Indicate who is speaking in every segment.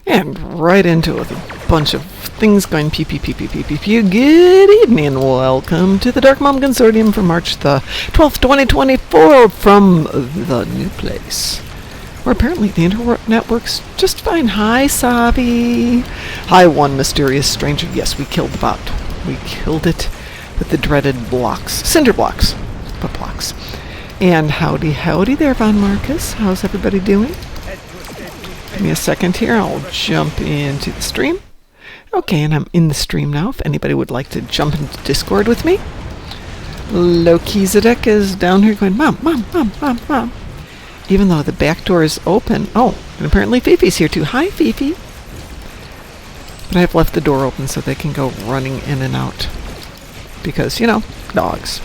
Speaker 1: And right into it, a bunch of things going pew pew pew pew pew pew pew. Good evening and welcome to the Darkmom Consortium for March the 12th, 2024 from the new place, where apparently the internet works just fine. Hi, Savi. Hi, one mysterious stranger. Yes, we killed the bot. We killed it with the dreaded blocks. Cinder blocks. But blocks. And howdy there, Von Marcus. How's everybody doing? Give me a second here. I'll jump into the stream. Okay, and I'm in the stream now. If anybody would like to jump into Discord with me. Lokizadek is down here going, Mom, Mom, Mom, Mom, Mom. Even though the back door is open. Oh, and apparently Fifi's here too. Hi, Fifi. But I've left the door open so they can go running in and out. Because, you know, dogs.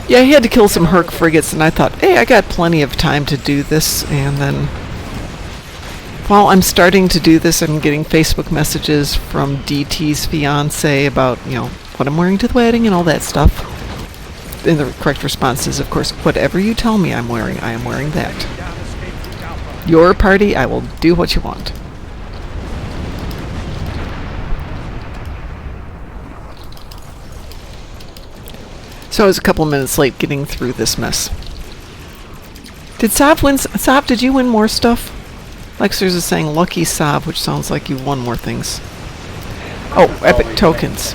Speaker 1: Yeah, I had to kill some Herc frigates, and I thought, hey, I got plenty of time to do this. And then, while I'm starting to do this, I'm getting Facebook messages from DT's fiance about, you know, what I'm wearing to the wedding and all that stuff. And the correct response is, of course, whatever you tell me I'm wearing, I am wearing that. Your party, I will do what you want. So I was a couple of minutes late getting through this mess. Did Sav win? Sav, did you win more stuff? Lexers is saying lucky Sav, which sounds like you won more things. Oh, epic tokens.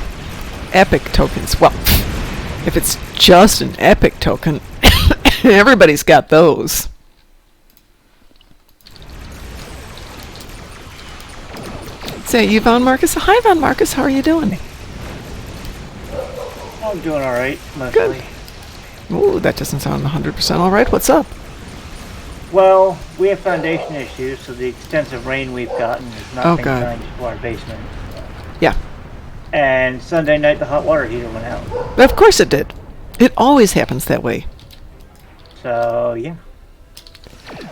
Speaker 1: Epic tokens. Well, if it's just an epic token, everybody's got those. Say, you Von Marcus? Hi, Von Marcus. How are you doing?
Speaker 2: I'm doing alright, mostly.
Speaker 1: Good. Ooh, that doesn't sound 100% alright. What's up?
Speaker 2: Well, we have foundation issues, so the extensive rain we've gotten is not being turned to our basement.
Speaker 1: Yeah.
Speaker 2: And Sunday night the hot water heater went out.
Speaker 1: Of course it did. It always happens that way.
Speaker 2: So, yeah.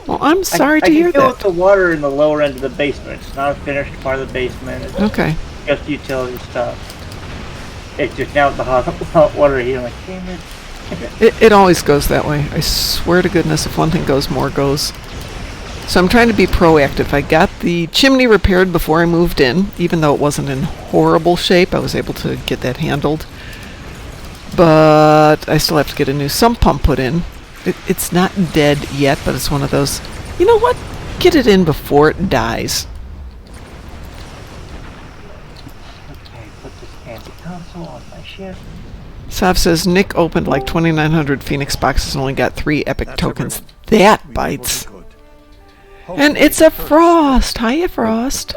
Speaker 1: Well, I'm sorry to hear that.
Speaker 2: I can feel the water in the lower end of the basement. It's not a finished part of the basement. It's just utility stuff. It's just now the hot water heater. I'm like, damn it.
Speaker 1: It always goes that way. I swear to goodness, if one thing goes, more goes. So I'm trying to be proactive. I got the chimney repaired before I moved in. Even though it wasn't in horrible shape, I was able to get that handled. But I still have to get a new sump pump put in. It's not dead yet, but it's one of those, you know what? Get it in before it dies.
Speaker 2: On my ship.
Speaker 1: Sav says Nick opened like 2,900 Phoenix boxes and only got 3 epic tokens. That bites. And it's a Frost. Hiya, Frost.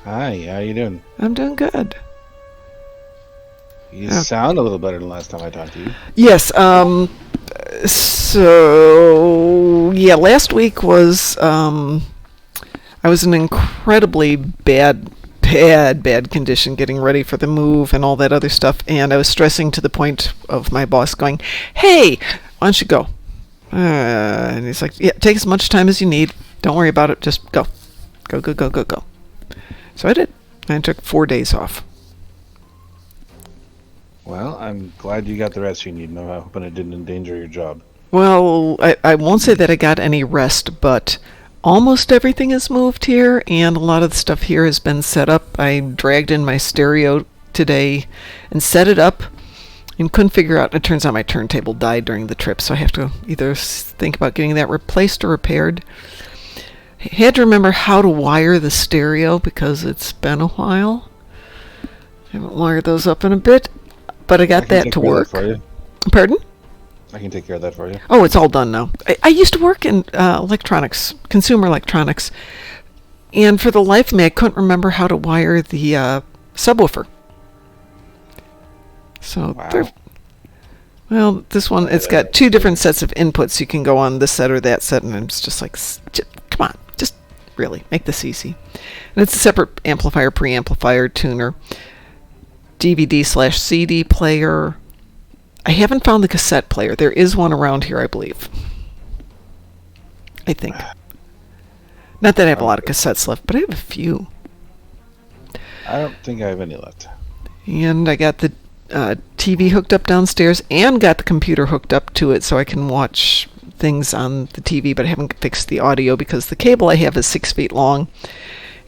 Speaker 3: Hi, how you doing?
Speaker 1: I'm doing good.
Speaker 3: You sound a little better than last time I talked to you.
Speaker 1: Yes. So yeah, last week was I was in incredibly bad condition getting ready for the move and all that other stuff, and I was stressing to the point of my boss going, hey, why don't you go? And he's like, yeah, take as much time as you need, don't worry about it, just go. So I did, and I took 4 days off.
Speaker 3: Well, I'm glad you got the rest you need, and I'm hoping it didn't endanger your job.
Speaker 1: Well, I won't say that I got any rest, but almost everything is moved here, and a lot of the stuff here has been set up. I dragged in my stereo today and set it up and couldn't figure out, it turns out my turntable died during the trip, so I have to either think about getting that replaced or repaired. I had to remember how to wire the stereo because it's been a while. I haven't wired those up in a bit, but I got that to work. Pardon?
Speaker 3: I can take care of that for you.
Speaker 1: Oh, it's all done now. I used to work in electronics, consumer electronics, and for the life of me, I couldn't remember how to wire the subwoofer. So, well, this one, it's got 2 different sets of inputs. You can go on this set or that set, and it's just like, come on, just really, make this easy. And it's a separate amplifier, preamplifier, tuner, DVD/CD player. I haven't found the cassette player. There is one around here, I believe. I think. Not that I have a lot of cassettes left, but I have a few.
Speaker 3: I don't think I have any left.
Speaker 1: And I got the TV hooked up downstairs and got the computer hooked up to it so I can watch things on the TV, but I haven't fixed the audio because the cable I have is 6 feet long,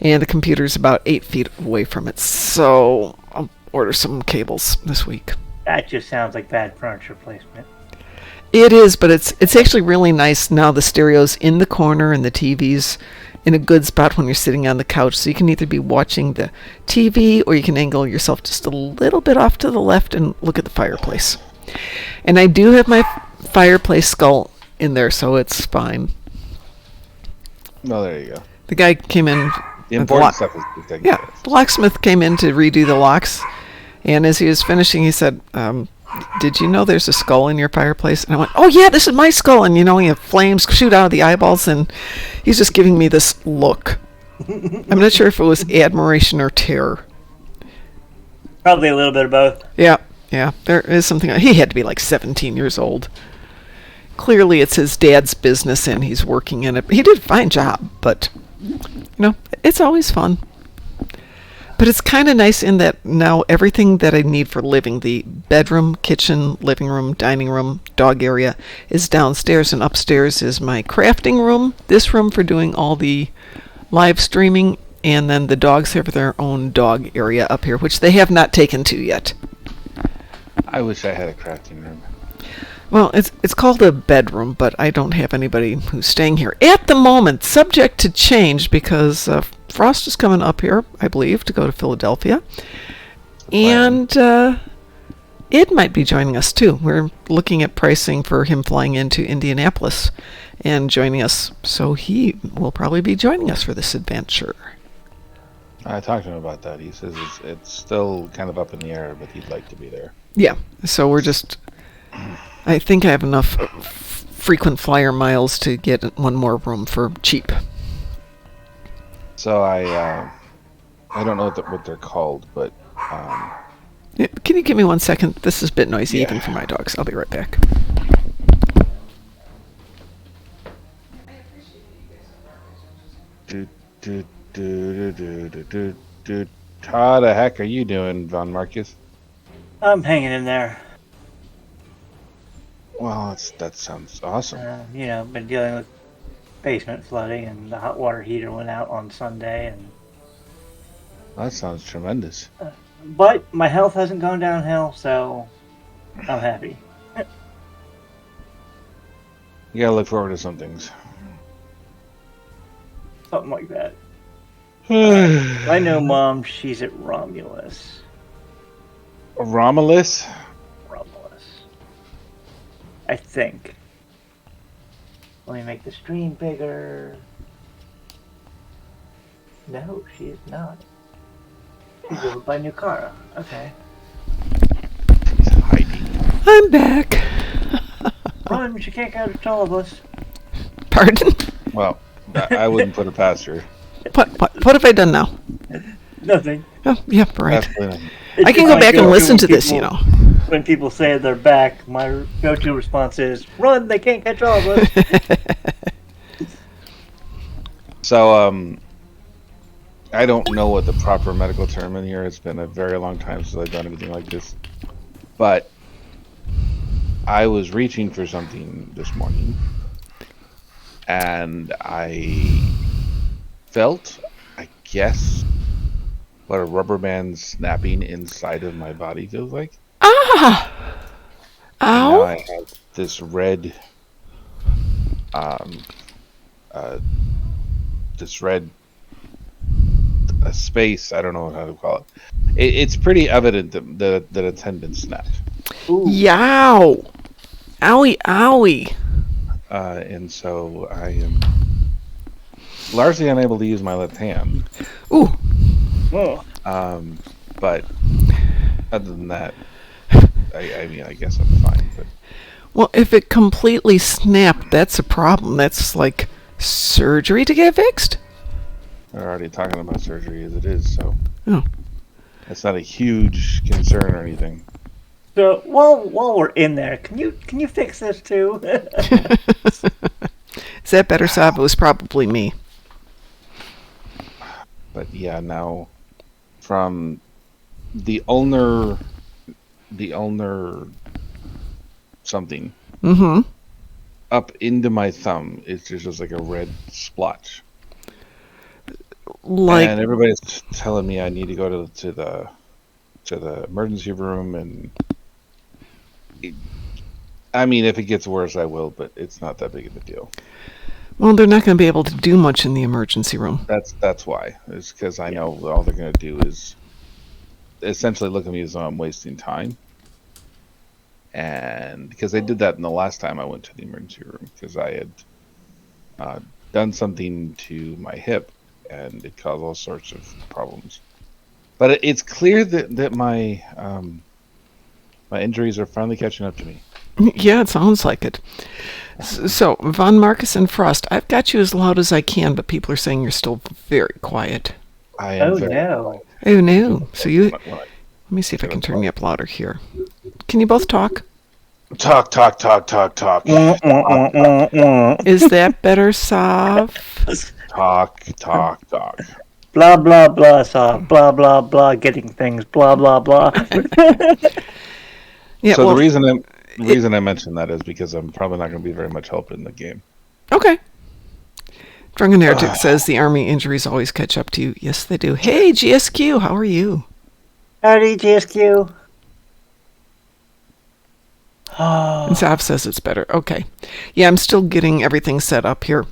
Speaker 1: and the computer's about 8 feet away from it. So I'll order some cables this week.
Speaker 2: That just sounds like bad furniture placement.
Speaker 1: It is, but it's actually really nice now. The stereo's in the corner and the TV's in a good spot when you're sitting on the couch. So you can either be watching the TV or you can angle yourself just a little bit off to the left and look at the fireplace. And I do have my fireplace skull in there, so it's fine.
Speaker 3: Oh, there you go.
Speaker 1: The guy came in.
Speaker 3: The important stuff is taken care of.
Speaker 1: The locksmith came in to redo the locks, and as he was finishing, he said, "Did you know there's a skull in your fireplace?" And I went, "Oh yeah, this is my skull." And you have flames shoot out of the eyeballs, and he's just giving me this look. I'm not sure if it was admiration or terror.
Speaker 2: Probably a little bit of both.
Speaker 1: Yeah, there is something. He had to be like 17 years old. Clearly, it's his dad's business, and he's working in it. He did a fine job, but it's always fun. But it's kind of nice in that now everything that I need for living, the bedroom, kitchen, living room, dining room, dog area, is downstairs, and upstairs is my crafting room, this room for doing all the live streaming, and then the dogs have their own dog area up here, which they have not taken to yet.
Speaker 3: I wish I had a crafting room.
Speaker 1: Well, it's called a bedroom, but I don't have anybody who's staying here at the moment, subject to change because Frost is coming up here, I believe, to go to Philadelphia. And Id might be joining us, too. We're looking at pricing for him flying into Indianapolis and joining us. So he will probably be joining us for this adventure.
Speaker 3: I talked to him about that. He says it's still kind of up in the air, but he'd like to be there.
Speaker 1: Yeah, so we're just... I think I have enough frequent flyer miles to get one more room for cheap.
Speaker 3: So I don't know what they're called, but
Speaker 1: can you give me 1 second? This is a bit noisy even for my dogs. I'll be right back.
Speaker 3: How the heck are you doing, Von Marcus?
Speaker 2: I'm hanging in there.
Speaker 3: Well, that sounds awesome.
Speaker 2: Been dealing with basement flooding, and the hot water heater went out on Sunday, and
Speaker 3: that sounds tremendous.
Speaker 2: But my health hasn't gone downhill, so I'm happy.
Speaker 3: You gotta look forward to some things.
Speaker 2: Something like that. I know Mom, she's at Romulus.
Speaker 3: Romulus?
Speaker 2: I think. Let me make the screen bigger. No, she is not. She's over by New Cara. Okay.
Speaker 3: She's hiding.
Speaker 1: I'm back.
Speaker 2: Run, she can't catch all of us.
Speaker 1: Pardon?
Speaker 3: Well, I wouldn't put it past her.
Speaker 1: What have I done now?
Speaker 2: Nothing.
Speaker 1: Oh, yeah, right.
Speaker 2: I
Speaker 1: can go back and listen to this,
Speaker 2: When people say they're back, my go-to response is, run, they can't catch all of us.
Speaker 3: So, I don't know what the proper medical term in here. It's been a very long time since I've done anything like this. But I was reaching for something this morning, and I felt, I guess, what a rubber band snapping inside of my body feels like.
Speaker 1: Ah! Ow!
Speaker 3: Now I have this red, space. I don't know how to call it. It's pretty evident that a tendon snapped.
Speaker 2: Ooh.
Speaker 1: Yow! Owie, owie!
Speaker 3: And so I am largely unable to use my left hand.
Speaker 1: Ooh!
Speaker 2: Oh.
Speaker 3: But other than that, I guess I'm fine. But
Speaker 1: Well, if it completely snapped, that's a problem. That's like surgery to get fixed?
Speaker 3: we're already talking about surgery as it is, so
Speaker 1: Oh.
Speaker 3: that's not a huge concern or anything.
Speaker 2: So while we're in there, can you fix this too?
Speaker 1: Is that better, Sav? It was probably me.
Speaker 3: But yeah, now from the owner something.
Speaker 1: Mm-hmm.
Speaker 3: up into my thumb, it's just like a red splotch. And everybody's telling me I need to go to the emergency room, and I mean, if it gets worse, I will, but it's not that big of a deal.
Speaker 1: Well, they're not going to be able to do much in the emergency room.
Speaker 3: That's why. It's because I know all they're going to do is essentially look at me as though I'm wasting time. And because they did that in the last time I went to the emergency room, because I had done something to my hip, and it caused all sorts of problems. But it's clear that my my injuries are finally catching up to me.
Speaker 1: Yeah, it sounds like it. So, Von Marcus and Frost, I've got you as loud as I can, but people are saying you're still very quiet.
Speaker 3: I am
Speaker 2: no.
Speaker 1: Oh, no. So let me see if I can turn you up louder here. Can you both talk?
Speaker 3: Talk.
Speaker 1: Is that better, Sav?
Speaker 3: Talk.
Speaker 2: Blah, blah, blah, Sav. Blah, blah, blah, getting things. Blah, blah, blah.
Speaker 1: Yeah,
Speaker 3: so the reason I mentioned that is because I'm probably not going to be very much help in the game.
Speaker 1: Okay. Drunken Heretic says the army injuries always catch up to you. Yes, they do. Hey, GSQ, how are you?
Speaker 2: Howdy, GSQ.
Speaker 1: And Sav says it's better. Okay. Yeah, I'm still getting everything set up here.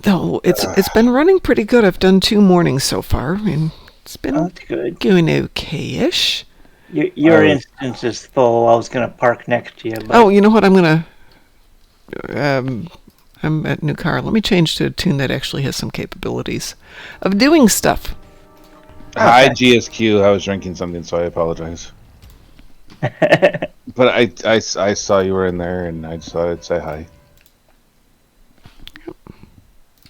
Speaker 1: Though it's been running pretty good. I've done 2 mornings so far, and it's been going okay-ish.
Speaker 2: Your instance is full. I was going to park next to you. But...
Speaker 1: Oh, you know what? I'm going to... I'm at New Car. Let me change to a tune that actually has some capabilities of doing stuff.
Speaker 3: Hi, GSQ. I was drinking something, so I apologize. But I saw you were in there, and I just thought I'd say hi.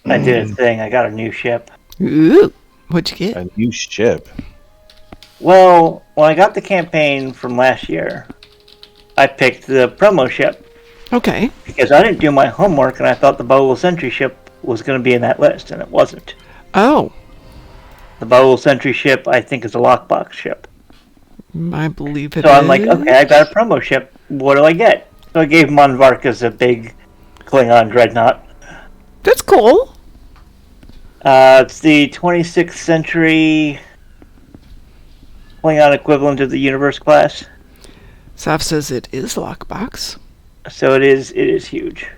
Speaker 2: I did a thing. I got a new ship.
Speaker 1: Ooh, what'd you get?
Speaker 3: A new ship?
Speaker 2: Well, when I got the campaign from last year, I picked the promo ship.
Speaker 1: Okay.
Speaker 2: Because I didn't do my homework, and I thought the Bowl Sentry ship was going to be in that list, and it wasn't.
Speaker 1: Oh.
Speaker 2: The Bowl Sentry ship, I think, is a lockbox ship.
Speaker 1: I believe it
Speaker 2: is. So I'm like, okay, I got a promo ship. What do I get? So I gave Mon Varkas a big Klingon dreadnought.
Speaker 1: That's cool.
Speaker 2: It's the 26th century Klingon equivalent of the Universe class.
Speaker 1: Sav says it is lockbox.
Speaker 2: So it is
Speaker 1: huge.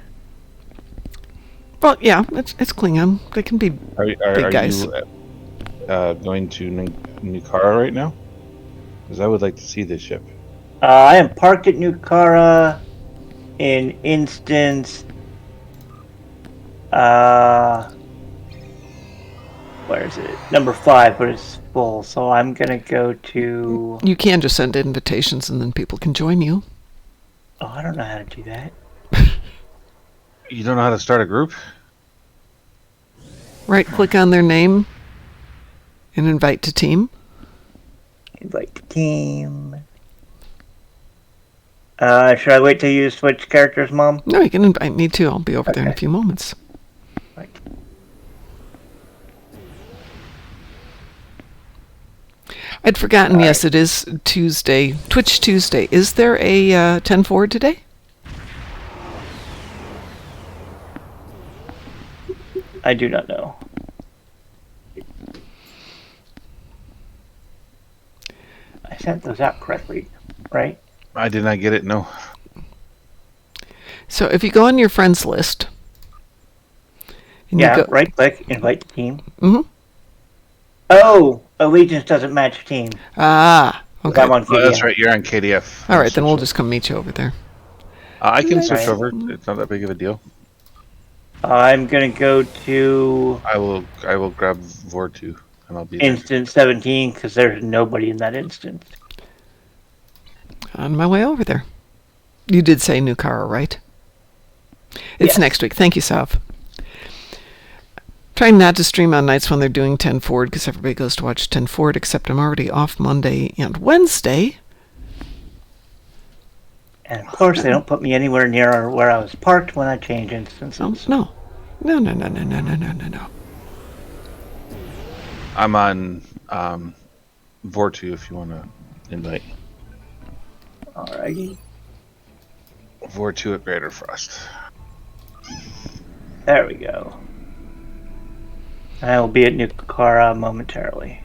Speaker 1: Well, yeah, it's Klingon. They can be big guys.
Speaker 3: Are you going to Nukara right now? Because I would like to see this ship.
Speaker 2: I am parked at Nukara in instance... where is it? Number 5, but it's full, so I'm gonna go to...
Speaker 1: You can just send invitations and then people can join you.
Speaker 2: Oh, I don't know how to do that.
Speaker 3: You don't know how to start a group?
Speaker 1: Right, click on their name and invite to team.
Speaker 2: Invite to team. Should I wait till you switch characters, Mom?
Speaker 1: No, you can invite me too. I'll be over there in a few moments.
Speaker 2: Right.
Speaker 1: I'd forgotten, yes, it is Tuesday, Twitch Tuesday. Is there a 10 forward today?
Speaker 2: I do not know. I sent those out correctly, right?
Speaker 3: I did not get it, no.
Speaker 1: So if you go on your friends list...
Speaker 2: And right click, invite the team.
Speaker 1: Mm-hmm.
Speaker 2: Oh, Allegiance doesn't match team.
Speaker 1: Ah, okay.
Speaker 2: I'm on KDF.
Speaker 3: Oh, that's right, you're on KDF.
Speaker 1: All right, then we'll just come meet you over there.
Speaker 3: I can switch over. It's not that big of a deal.
Speaker 2: I'm gonna go to...
Speaker 3: I will grab Vortu, and I'll be
Speaker 2: Instance 17, because there's nobody in that instance.
Speaker 1: On my way over there. You did say Nukara, right? It's next week. Thank you, Sav. Trying not to stream on nights when they're doing 10 forward because everybody goes to watch 10 forward, except I'm already off Monday and Wednesday.
Speaker 2: And of course, they don't put me anywhere near where I was parked when I change instances.
Speaker 1: No. No.
Speaker 3: I'm on Vortu if you want to invite.
Speaker 2: Alrighty.
Speaker 3: 4-2 at Greater Frost.
Speaker 2: There we go. I will be at Nukara momentarily.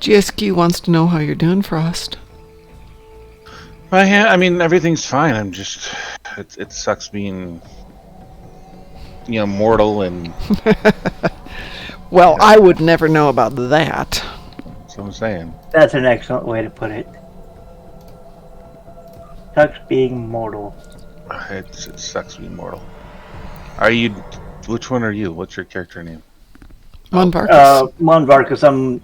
Speaker 1: GSQ wants to know how you're doing, Frost.
Speaker 3: I mean, everything's fine. I'm just... It sucks being... mortal and...
Speaker 1: Well, I would never know about that.
Speaker 3: That's what I'm saying.
Speaker 2: That's an excellent way to put it. Sucks being mortal.
Speaker 3: It sucks being mortal. Are you... Which one are you? What's your character name?
Speaker 1: Monvarkus.
Speaker 2: Monvarkus,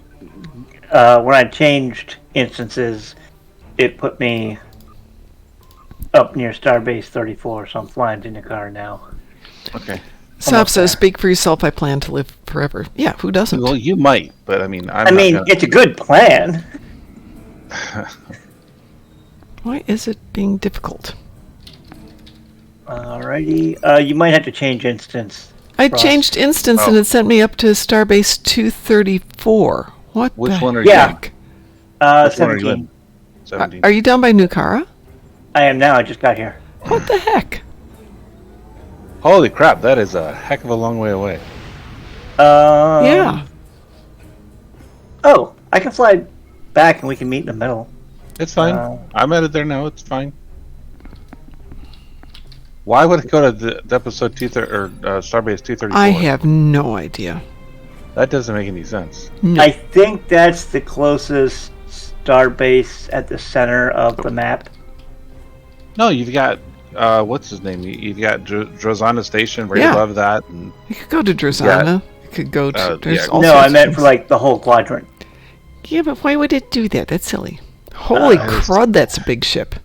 Speaker 2: when I changed instances, it put me up near Starbase 34, so I'm flying to Nukara now.
Speaker 3: Okay.
Speaker 1: Sop says, speak for yourself, I plan to live forever. Yeah, who doesn't?
Speaker 3: Well, you might, but I mean,
Speaker 2: it's a good plan.
Speaker 1: Why is it being difficult?
Speaker 2: Alrighty. You might have to change instance.
Speaker 1: I changed instance and it sent me up to Starbase 234.
Speaker 3: Which one are you in?
Speaker 2: 17.
Speaker 3: 17.
Speaker 1: Are you down by Nukara?
Speaker 2: I am now. I just got here.
Speaker 1: What the heck?
Speaker 3: Holy crap, that is a heck of a long way away.
Speaker 1: Yeah.
Speaker 2: Oh, I can fly back and we can meet in the middle.
Speaker 3: It's fine. I'm at it there now. It's fine. Why would it go to the episode 230 or Starbase 234?
Speaker 1: I have no idea.
Speaker 3: That doesn't make any sense.
Speaker 1: No.
Speaker 2: I think that's the closest starbase at the center of the map.
Speaker 3: No, you've got what's his name? You've got Drozana Station right above that. And
Speaker 1: you could go to Drozana. You could go to.
Speaker 2: No, I meant for like the whole quadrant.
Speaker 1: Yeah, but why would it do that? That's silly. Holy crud, that's a big ship.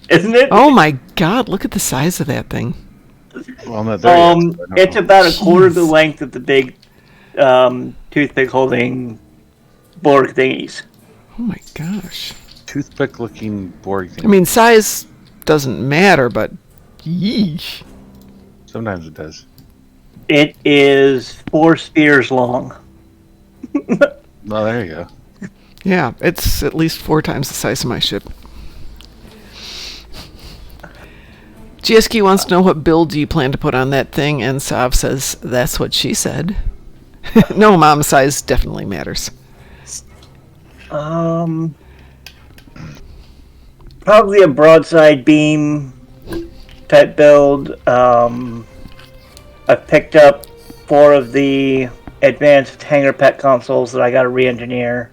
Speaker 2: Isn't it?
Speaker 1: Oh my god, look at the size of that thing.
Speaker 3: Well, I'm not there yet,
Speaker 2: it's about a quarter of the length of the big toothpick holding Borg thingies.
Speaker 1: Oh my gosh.
Speaker 3: Toothpick looking Borg thing.
Speaker 1: I mean, size doesn't matter, but yeesh.
Speaker 3: Sometimes it does.
Speaker 2: It is 4 spheres long.
Speaker 3: Well, there you go.
Speaker 1: Yeah, it's at least 4 times the size of my ship. GSQ wants to know what build do you plan to put on that thing, and Sav says that's what she said. No, Mom, size definitely matters.
Speaker 2: Probably a broadside beam type build. I've picked up 4 of the advanced hangar pet consoles that I got to re-engineer.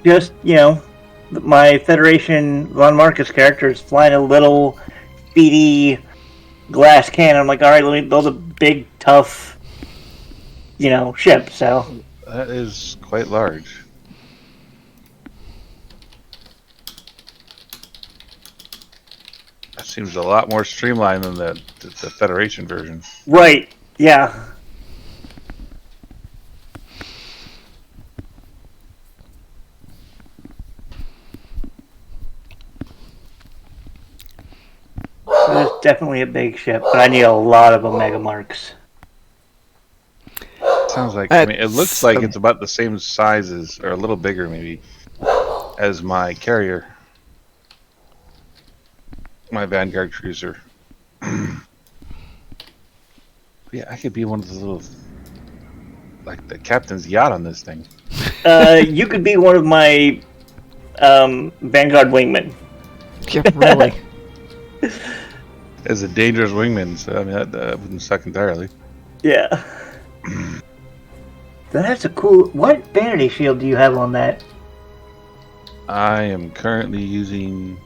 Speaker 2: Just, my Federation Von Marcus character is flying a little speedy glass cannon. I'm like, all right, let me build a big, tough, ship. So
Speaker 3: that is quite large. That seems a lot more streamlined than the Federation version.
Speaker 2: Right. Yeah. It's definitely a big ship, but I need a lot of Omega marks.
Speaker 3: Sounds like, it looks like it's about the same size as, or a little bigger maybe, as my carrier. My Vanguard cruiser. Yeah, I could be one of the little, like the captain's yacht on this thing.
Speaker 2: You could be one of my Vanguard wingmen.
Speaker 1: Yeah, really.
Speaker 3: As a dangerous wingman, so I mean that wouldn't suck entirely.
Speaker 2: Yeah. That's a cool. What vanity shield do you have on that?
Speaker 3: I am currently using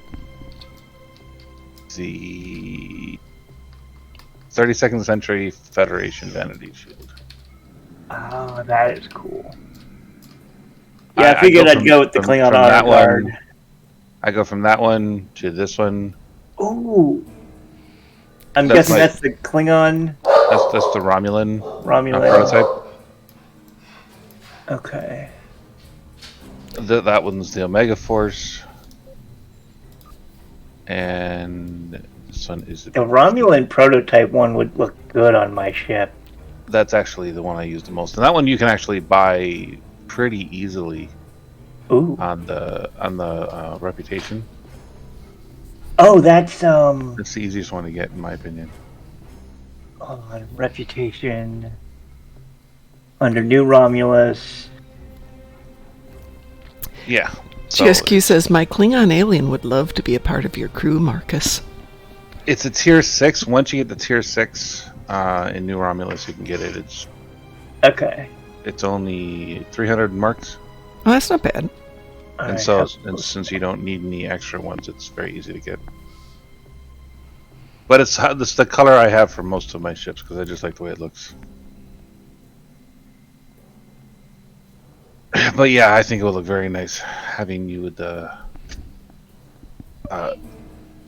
Speaker 3: the 32nd Century Federation Vanity Shield.
Speaker 2: Oh, that is cool. Yeah, I figured I'd go with the Klingon Honor Guard.
Speaker 3: I go from that one to this one.
Speaker 2: Ooh. I'm guessing that's the Klingon
Speaker 3: That's the Romulan
Speaker 2: Romulan.
Speaker 3: prototype.
Speaker 2: Okay.
Speaker 3: That one's the Omega Force, and this one is
Speaker 2: The Romulan prototype one would look good on my ship.
Speaker 3: That's actually the one I use the most, and that one you can actually buy pretty easily.
Speaker 2: Ooh.
Speaker 3: On the Reputation.
Speaker 2: Oh, that's
Speaker 3: It's the easiest one to get, in my opinion.
Speaker 2: on Reputation under New Romulus.
Speaker 3: Yeah.
Speaker 1: GSQ says, my Klingon alien would love to be a part of your crew, Marcus.
Speaker 3: It's a tier 6. Once you get the tier 6 in New Romulus, you can get it.
Speaker 2: Okay.
Speaker 3: It's only 300 marks.
Speaker 1: Oh, that's not bad.
Speaker 3: And so, since you don't need any extra ones, it's very easy to get. But it's the color I have for most of my ships, because I just like the way it looks. But yeah, I think it will look very nice having you with the. Hey.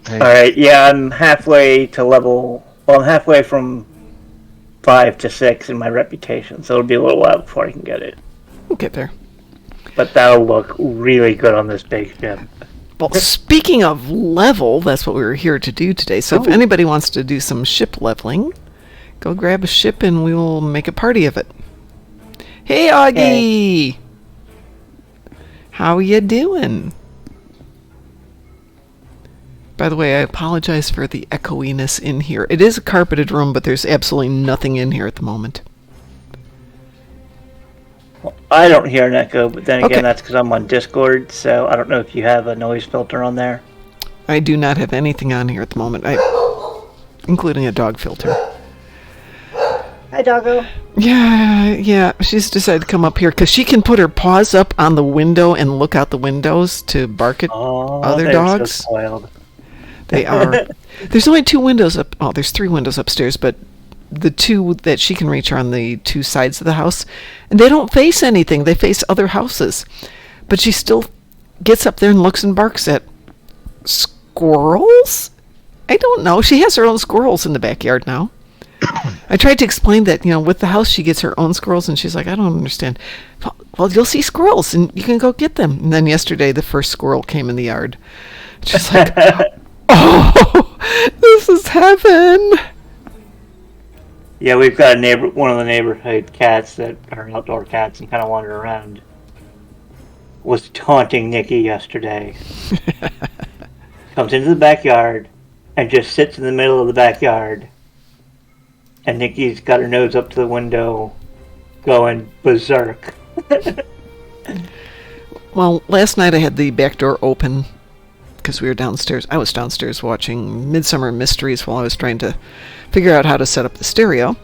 Speaker 2: Alright, yeah, I'm halfway to level. Well, I'm halfway from 5 to 6 in my Reputation, so it'll be a little while before I can get it.
Speaker 1: We'll get there.
Speaker 2: But that'll look really good on this big ship.
Speaker 1: Well, speaking of level, that's what we were here to do today. So if anybody wants to do some ship leveling, go grab a ship and we will make a party of it. Hey, Auggie! How you doing? By the way, I apologize for the echoiness in here. It is a carpeted room, but there's absolutely nothing in here at the moment.
Speaker 2: Well, I don't hear an echo, but then again,
Speaker 1: Okay.
Speaker 2: that's because I'm on Discord, so I don't know if you have a noise filter on there.
Speaker 1: I do not have anything on here at the moment, including a dog filter.
Speaker 2: Hi, doggo.
Speaker 1: Yeah, she's decided to come up here because she can put her paws up on the window and look out the windows to bark at other
Speaker 2: they're
Speaker 1: dogs.
Speaker 2: So spoiled.
Speaker 1: They are. There's only 2 windows up. Oh, there's 3 windows upstairs, but the 2 that she can reach are on the 2 sides of the house, and they don't face anything. They face other houses, but she still gets up there and looks and barks at squirrels. I don't know. She has her own squirrels in the backyard now. I tried to explain that, with the house she gets her own squirrels, and she's like, I don't understand. Well, you'll see squirrels, and you can go get them. And then yesterday, the first squirrel came in the yard. She's like, oh, this is heaven.
Speaker 2: Yeah, we've got one of the neighborhood cats that are outdoor cats and kind of wander around. Was taunting Nikki yesterday. Comes into the backyard and just sits in the middle of the backyard. And Nikki's got her nose up to the window, going berserk.
Speaker 1: Well, last night I had the back door open because we were downstairs. I was downstairs watching Midsummer Mysteries while I was trying to figure out how to set up the stereo.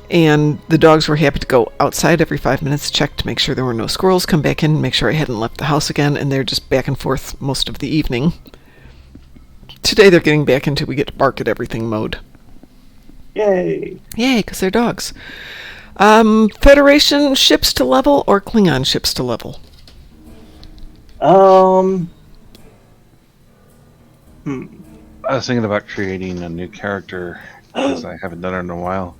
Speaker 1: And the dogs were happy to go outside every 5 minutes, check to make sure there were no squirrels, come back in, make sure I hadn't left the house again, and they're just back and forth most of the evening. Today they're getting back into we get to bark at everything mode.
Speaker 2: Yay!
Speaker 1: Yay, because they're dogs. Federation ships to level or Klingon ships to level?
Speaker 3: I was thinking about creating a new character because I haven't done it in a while.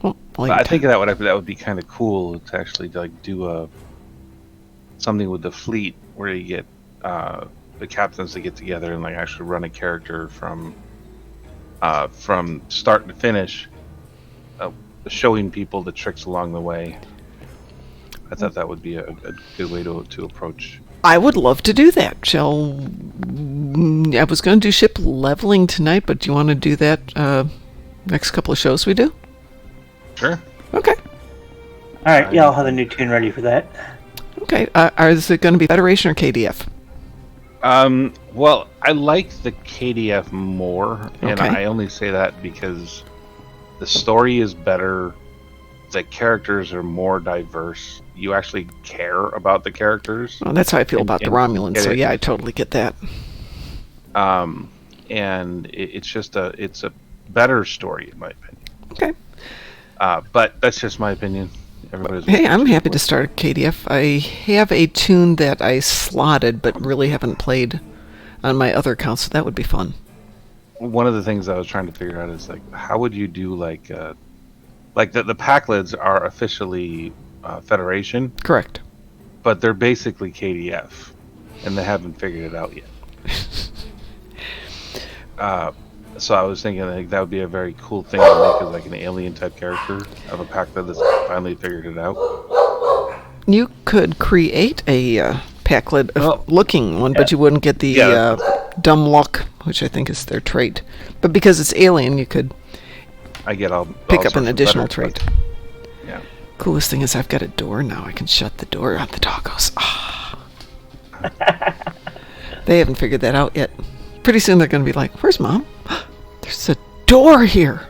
Speaker 1: Well,
Speaker 3: But I think that would be kind of cool to actually do something with the fleet where you get the captains to get together and actually run a character from start to finish, showing people the tricks along the way. I thought that would be a good way to approach.
Speaker 1: I would love to do that. I was going to do ship leveling tonight, but do you want to do that next couple of shows we do?
Speaker 3: Sure.
Speaker 1: Okay.
Speaker 2: Alright, yeah, I'll have a new tune ready for that.
Speaker 1: Okay. Is it going to be Federation or KDF?
Speaker 3: Well, I like the KDF more, and
Speaker 1: Okay.
Speaker 3: I only say that because the story is better, the characters are more diverse. You actually care about the characters.
Speaker 1: Well, that's how I feel about the Romulans, so
Speaker 3: it-
Speaker 1: yeah, I totally get that.
Speaker 3: And it's just it's a better story in my opinion.
Speaker 1: Okay.
Speaker 3: But that's just my opinion. Everybody's
Speaker 1: Hey, I'm happy to start KDF. I have a tune that I slotted, but really haven't played on my other accounts, so that would be fun.
Speaker 3: one of the things I was trying to figure out is like, how would you do like the pack lids are officially Federation,
Speaker 1: Correct.
Speaker 3: but they're basically KDF, and they haven't figured it out yet. So I was thinking like that would be a very cool thing to make as like an alien type character of a pack lid that's finally figured it out.
Speaker 1: You could create a pack lid looking one, but you wouldn't get the dumb luck, which I think is their trait. But because it's alien, you could pick up an additional trait.
Speaker 3: Yeah.
Speaker 1: Coolest thing is I've got a door now. I can shut the door on the doggos. Ah. They haven't figured that out yet. Pretty soon they're going to be like, "Where's Mom? There's a door here."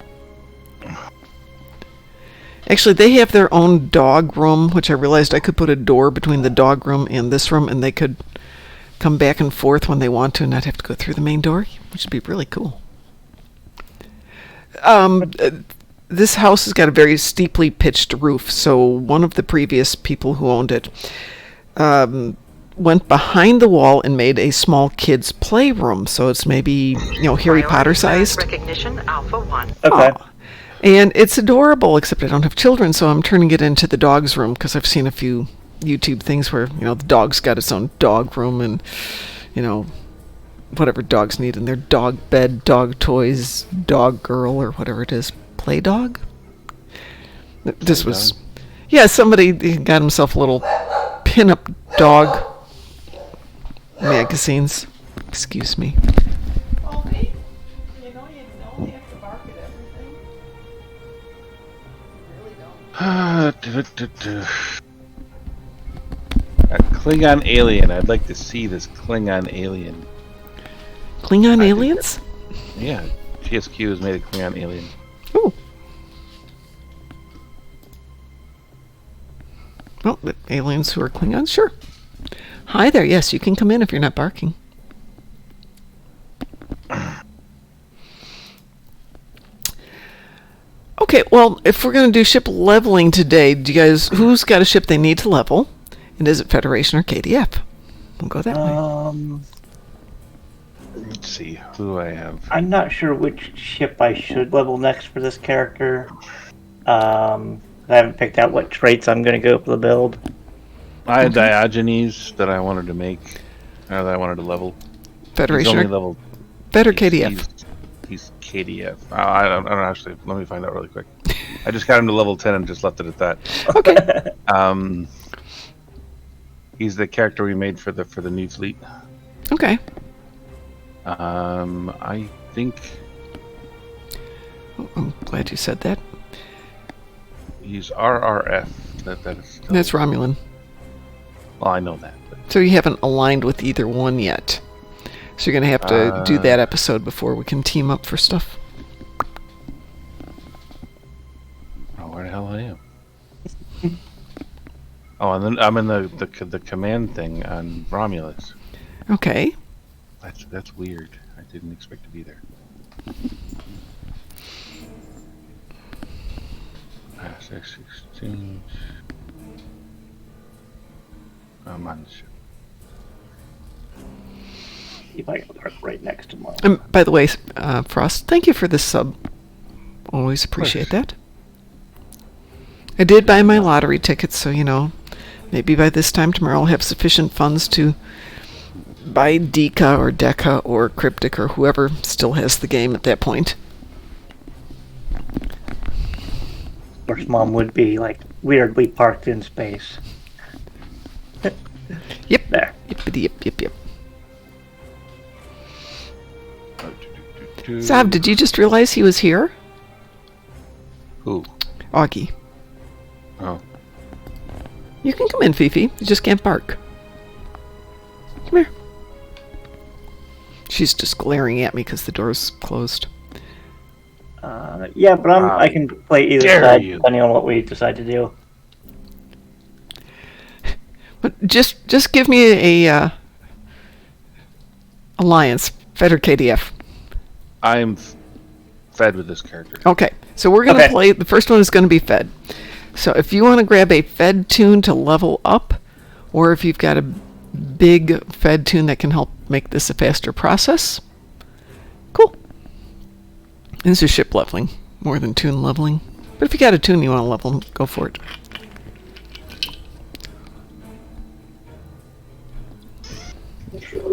Speaker 1: Actually, they have their own dog room, which I realized I could put a door between the dog room and this room, and they could come back and forth when they want to and not have to go through the main door, which would be really cool. This house has got a very steeply pitched roof, so one of the previous people who owned it went behind the wall and made a small kids' playroom, so it's maybe, Harry Potter sized.
Speaker 4: Recognition Alpha 1.
Speaker 2: Okay.
Speaker 1: Oh. And it's adorable, except I don't have children, so I'm turning it into the dog's room, because I've seen a few YouTube things where, the dog's got its own dog room and, whatever dogs need in their dog bed, dog toys, dog girl, or whatever it is. Play dog? This was... Yeah, somebody got himself a little pin-up dog magazines. Excuse me.
Speaker 3: A Klingon alien. I'd like to see this Klingon alien.
Speaker 1: Klingon aliens?
Speaker 3: Yeah, GSQ has made a Klingon alien.
Speaker 1: Ooh. Well, the aliens who are Klingons, sure. Hi there. Yes, you can come in if you're not barking. Okay, well, if we're going to do ship leveling today, who's got a ship they need to level? And is it Federation or KDF? We'll go that way.
Speaker 3: Let's see, who do I have?
Speaker 2: I'm not sure which ship I should level next for this character. I haven't picked out what traits I'm going to go for the build.
Speaker 3: I had Diogenes that I wanted to make, that I wanted to level.
Speaker 1: Federation
Speaker 3: He's
Speaker 1: or
Speaker 3: only level.
Speaker 1: Fed or KDF?
Speaker 3: He's KDF. I don't actually. Let me find out really quick. I just got him to level 10 and just left it at that.
Speaker 1: Okay.
Speaker 3: He's the character we made for the new fleet.
Speaker 1: Okay.
Speaker 3: I think
Speaker 1: I'm glad you said that.
Speaker 3: he's RRF.
Speaker 1: That's Romulan.
Speaker 3: Well, I know that. But
Speaker 1: So you haven't aligned with either one yet. So you're going to have to do that episode before we can team up for stuff.
Speaker 3: oh, where the hell I am? Oh, and then I'm in the command thing on Romulus.
Speaker 1: Okay.
Speaker 3: That's weird. I didn't expect to be there. Mass exchange. I'm on the ship.
Speaker 2: If I can park right next to mine.
Speaker 1: And by the way, Frost, thank you for the sub. Always appreciate that. I did buy my lottery tickets, so, maybe by this time tomorrow I'll have sufficient funds to buy Deka or Deca or Cryptic or whoever still has the game at that point.
Speaker 2: Of course, Mom would be, weirdly parked in space.
Speaker 1: Yep.
Speaker 2: There.
Speaker 1: Yep. Sav, did you just realize he was here?
Speaker 3: Who?
Speaker 1: Auggie.
Speaker 3: Oh.
Speaker 1: You can come in, Fifi. You just can't bark. Come here. She's just glaring at me because the door's closed.
Speaker 2: Yeah, but I can play either
Speaker 3: dare
Speaker 2: side
Speaker 3: you.
Speaker 2: depending on what we decide to do.
Speaker 1: But just give me a alliance, Fed or KDF.
Speaker 3: I'm fed with this character.
Speaker 1: Okay, so we're going to play. The first one is going to be Fed. So if you want to grab a Fed tune to level up, or if you've got a big Fed tune that can help make this a faster process, cool. This is ship leveling more than toon leveling. But if you got a toon you want to level, go for it.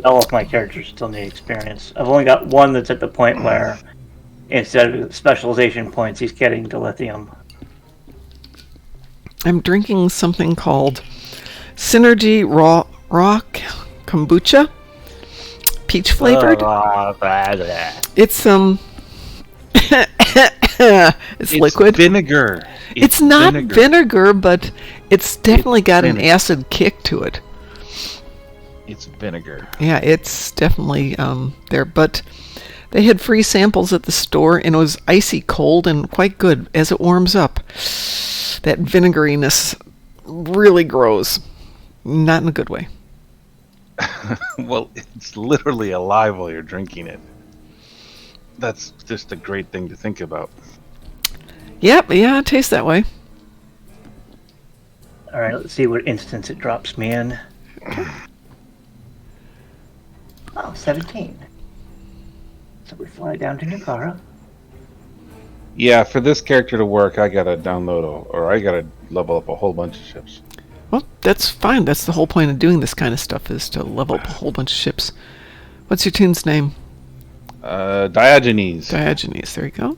Speaker 2: All of my characters still need experience. I've only got one that's at the point where instead of specialization points, he's getting to lithium.
Speaker 1: I'm drinking something called Synergy Raw Kombucha, peach flavored. It's it's liquid.
Speaker 3: Vinegar.
Speaker 1: It's not vinegar, but it's definitely got an acid kick to it.
Speaker 3: It's vinegar.
Speaker 1: Yeah, it's definitely there. But they had free samples at the store, and it was icy cold and quite good. As it warms up, that vinegariness really grows. Not in a good way.
Speaker 3: Well, it's literally alive while you're drinking it. That's just a great thing to think about.
Speaker 1: Yep, yeah, it tastes that way.
Speaker 2: Alright, let's see what instance it drops me in. Oh, 17. So we fly down to Nukara.
Speaker 3: Yeah, for this character to work, I gotta download or I gotta level up a whole bunch of ships.
Speaker 1: Well, that's fine. That's the whole point of doing this kind of stuff, is to level up a whole bunch of ships. What's your toon's name?
Speaker 3: Diogenes.
Speaker 1: Diogenes, there you go.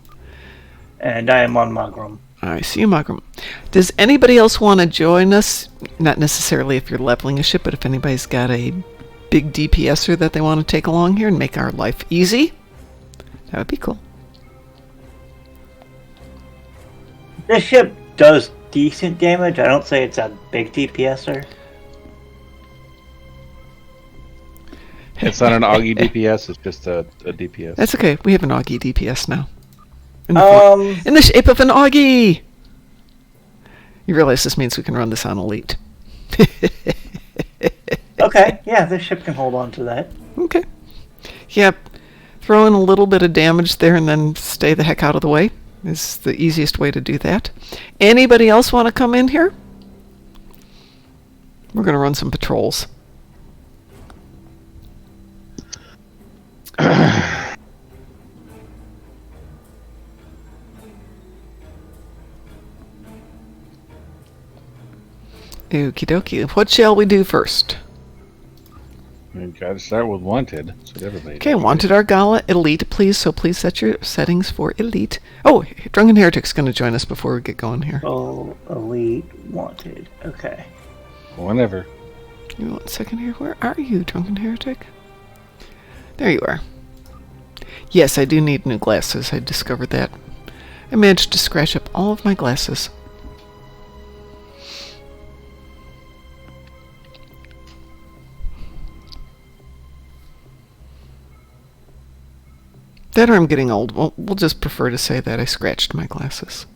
Speaker 2: And I am on Magram.
Speaker 1: I see you, Magram. Does anybody else want to join us? Not necessarily if you're leveling a ship, but if anybody's got a big DPSer that they want to take along here and make our life easy, that would be cool.
Speaker 2: This ship does decent damage. I don't say it's a big DPSer.
Speaker 3: It's not an Auggie DPS, it's just a DPS.
Speaker 1: That's okay. We have an Auggie DPS now. In the shape of an Auggie! You realize this means we can run this on Elite.
Speaker 2: Okay, yeah, this ship can hold on to that.
Speaker 1: Okay. Yep. Throw in a little bit of damage there and then stay the heck out of the way is the easiest way to do that. Anybody else want to come in here? We're going to run some patrols. Okie dokie. What shall we do first?
Speaker 3: We gotta start with Wanted. That's what everybody
Speaker 1: Okay,
Speaker 3: does.
Speaker 1: Wanted Argala Elite, please. So please set your settings for Elite. Oh, Drunken Heretic's going to join us before we get going here.
Speaker 2: Oh, Elite Wanted. Okay.
Speaker 3: Whenever.
Speaker 1: Give me 1 second here. Where are you, Drunken Heretic? There you are. Yes, I do need new glasses. I discovered that. I managed to scratch up all of my glasses. That or I'm getting old. We'll just prefer to say that I scratched my glasses.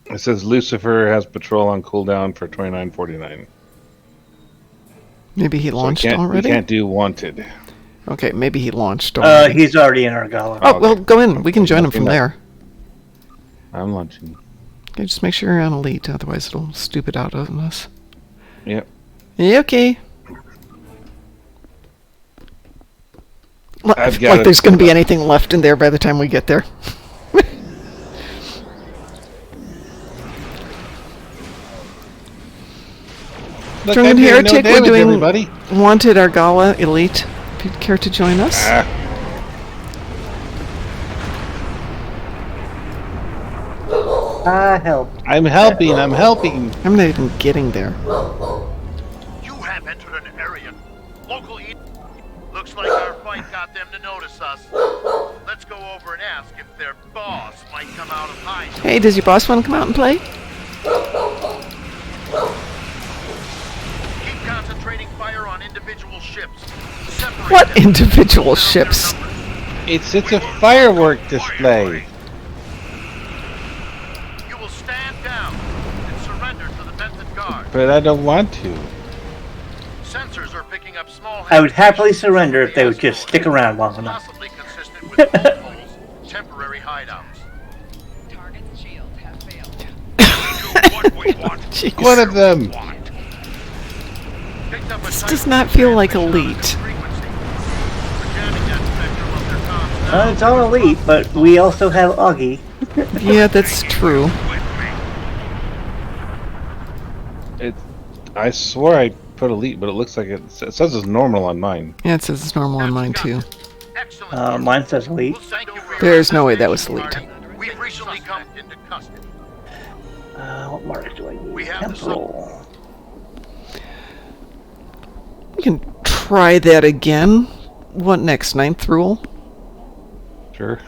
Speaker 3: It says Lucifer has patrol on cooldown for 29:49.
Speaker 1: Maybe he launched already?
Speaker 3: We can't do Wanted.
Speaker 1: Okay, maybe he launched already.
Speaker 2: He's already in Argala.
Speaker 1: Oh, well, go in. We can join him from there.
Speaker 3: I'm launching.
Speaker 1: Okay, just make sure you're on Elite, otherwise it'll stupid out on us.
Speaker 3: Yep.
Speaker 1: Yeah, okay.
Speaker 3: I've got
Speaker 1: Like
Speaker 3: it.
Speaker 1: there's going to be anything left in there by the time we get there.
Speaker 3: Look,
Speaker 1: Drunken
Speaker 3: I'm doing
Speaker 1: Heretic,
Speaker 3: no
Speaker 1: we're
Speaker 3: damage,
Speaker 1: doing
Speaker 3: everybody.
Speaker 1: Wanted Argala Elite. If you'd care to join us.
Speaker 2: Help.
Speaker 3: I'm helping. I'm helping.
Speaker 1: I'm not even getting there.
Speaker 4: You have entered an area. Local looks like our fight got them to notice us. Let's go over and ask if their boss might come out of hiding.
Speaker 1: Hey, does your boss want to come out and play?
Speaker 4: Keep concentrating fire on individual ships. Separate
Speaker 1: What
Speaker 4: them.
Speaker 1: individual ships?
Speaker 3: It's a firework display.
Speaker 4: You will stand down and surrender to the Benton Guard.
Speaker 3: But I don't want to.
Speaker 4: Sensors are picking up small.
Speaker 2: I would happily surrender if they would just stick around long enough.
Speaker 4: Possibly consistent with Volpol's temporary hideouts.
Speaker 5: Target's shields have failed.
Speaker 4: Do what we want.
Speaker 1: Jeez.
Speaker 3: One of them.
Speaker 4: Picked up a
Speaker 1: This
Speaker 4: type
Speaker 1: does
Speaker 4: of
Speaker 1: not feel like
Speaker 4: transmission on
Speaker 1: Elite.
Speaker 4: this frequency. We're jamming that
Speaker 2: It's on elite, but we also have Auggie.
Speaker 1: Yeah, that's true.
Speaker 3: I swore I put elite, but it looks like it says it's normal on mine.
Speaker 1: Yeah, it says it's normal on mine too.
Speaker 4: Excellent.
Speaker 2: Mine says elite.
Speaker 4: Well, thank you very
Speaker 1: There's
Speaker 4: much,
Speaker 1: no way that was
Speaker 4: Marty.
Speaker 1: elite.
Speaker 4: We've recently come into custody.
Speaker 2: What marks do I need?
Speaker 4: We have the
Speaker 2: Temporal.
Speaker 1: We can try that again. What next? 9th rule?
Speaker 3: Sure.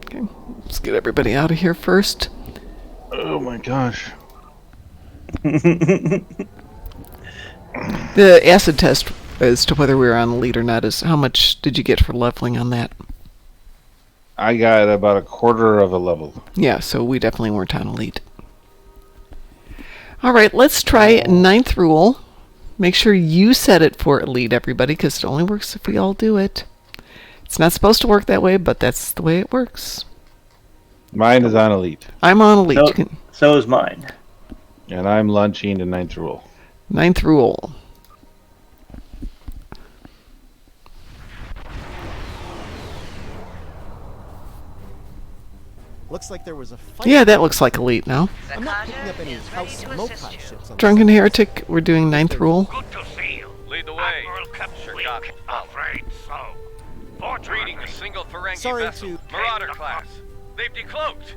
Speaker 1: Okay, let's get everybody out of here first.
Speaker 3: Oh my gosh.
Speaker 1: The acid test as to whether we were on the lead or not is how much did you get for leveling on that?
Speaker 3: I got about a quarter of a level.
Speaker 1: Yeah, so we definitely weren't on elite. All right, let's try 9th rule. Make sure you set it for elite, everybody, because it only works if we all do it. It's not supposed to work that way, but that's the way it works.
Speaker 3: Mine is on elite.
Speaker 1: I'm on elite. You can,
Speaker 2: So is mine.
Speaker 3: And I'm launching the 9th rule.
Speaker 1: 9th rule.
Speaker 6: Looks like there was a fight.
Speaker 1: Yeah, that looks like elite now.
Speaker 6: I'm not picking up any house moped ships on
Speaker 1: Drunken Heretic, we're doing 9th rule.
Speaker 7: Good to see you. Lead the way. Sure got it.
Speaker 4: Afraid so.
Speaker 7: Reading a single Ferengi
Speaker 6: Sorry
Speaker 7: vessel.
Speaker 6: to-
Speaker 7: Marauder class. They've decloaked.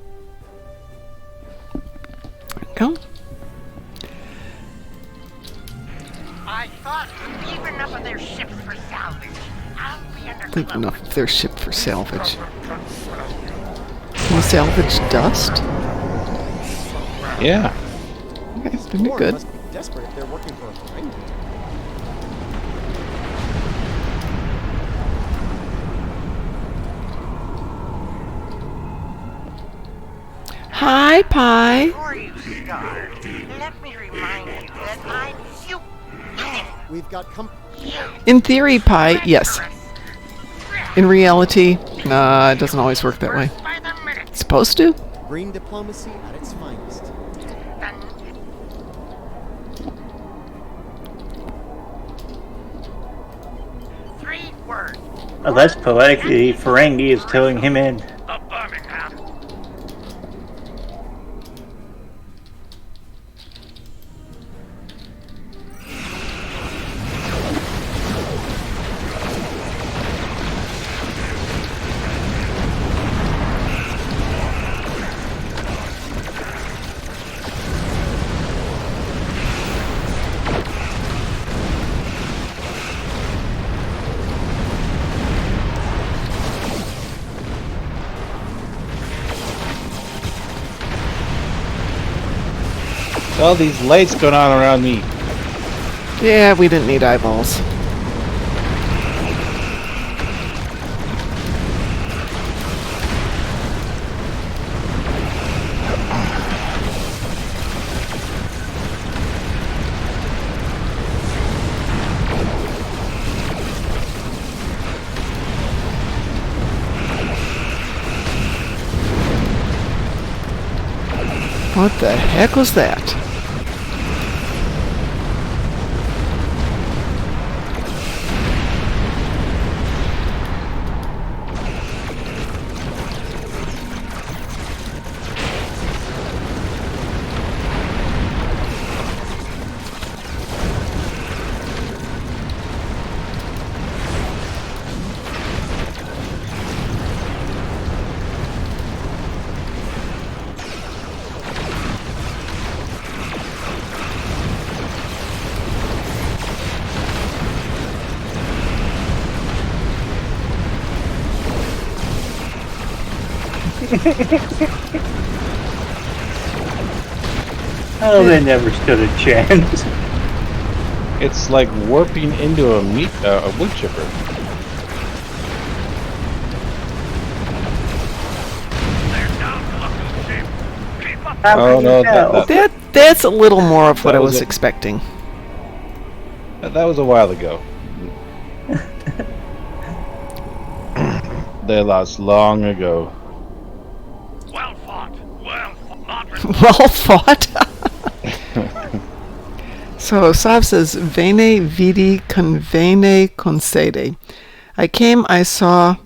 Speaker 1: Go.
Speaker 8: I thought leave enough of their ships for salvage. I'll be under
Speaker 1: Leave enough of their ship for salvage. Can we salvage dust?
Speaker 3: Yeah.
Speaker 1: Okay, pretty
Speaker 6: Lord,
Speaker 1: good.
Speaker 6: must be desperate if they're working for a Ferengi.
Speaker 1: Hi, Pie.
Speaker 8: Before you start, let me remind you that I'm you.
Speaker 6: We've got
Speaker 1: In theory, Pie, yes. In reality, nah, it doesn't always work that way.
Speaker 8: By the minute.
Speaker 1: It's supposed to.
Speaker 6: green diplomacy at its finest.
Speaker 8: Three words.
Speaker 2: Oh, that's poetic. The Ferengi is towing him in.
Speaker 4: The Birmingham.
Speaker 3: All these lights going on around me.
Speaker 1: Yeah, we didn't need eyeballs. What the heck was that?
Speaker 2: Oh, they never stood a chance.
Speaker 3: It's like warping into a wood chipper.
Speaker 2: How
Speaker 3: Oh,
Speaker 2: can
Speaker 3: no,
Speaker 2: you tell?
Speaker 1: That's a little more of what
Speaker 3: That
Speaker 1: I
Speaker 3: was
Speaker 1: was
Speaker 3: it.
Speaker 1: expecting.
Speaker 3: That was a while ago. They lost long ago.
Speaker 4: Well fought. Well fought.
Speaker 1: Well fought. So Sav says, "Vene vidi convene concede." I came, I saw.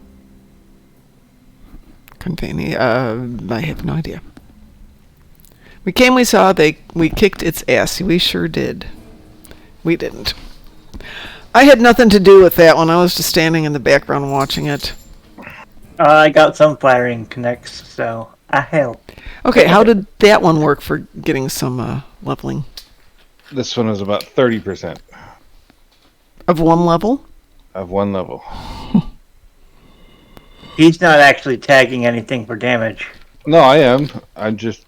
Speaker 1: Conveni. I have no idea. We came, we saw, we kicked its ass. We sure did. We didn't. I had nothing to do with that one. I was just standing in the background watching it.
Speaker 2: I got some firing connects, so I helped.
Speaker 1: Okay, how did that one work for getting some leveling?
Speaker 3: This one is about 30%
Speaker 1: Of one level?
Speaker 3: of one level.
Speaker 2: He's not actually tagging anything for damage.
Speaker 3: No, I am. I'm just.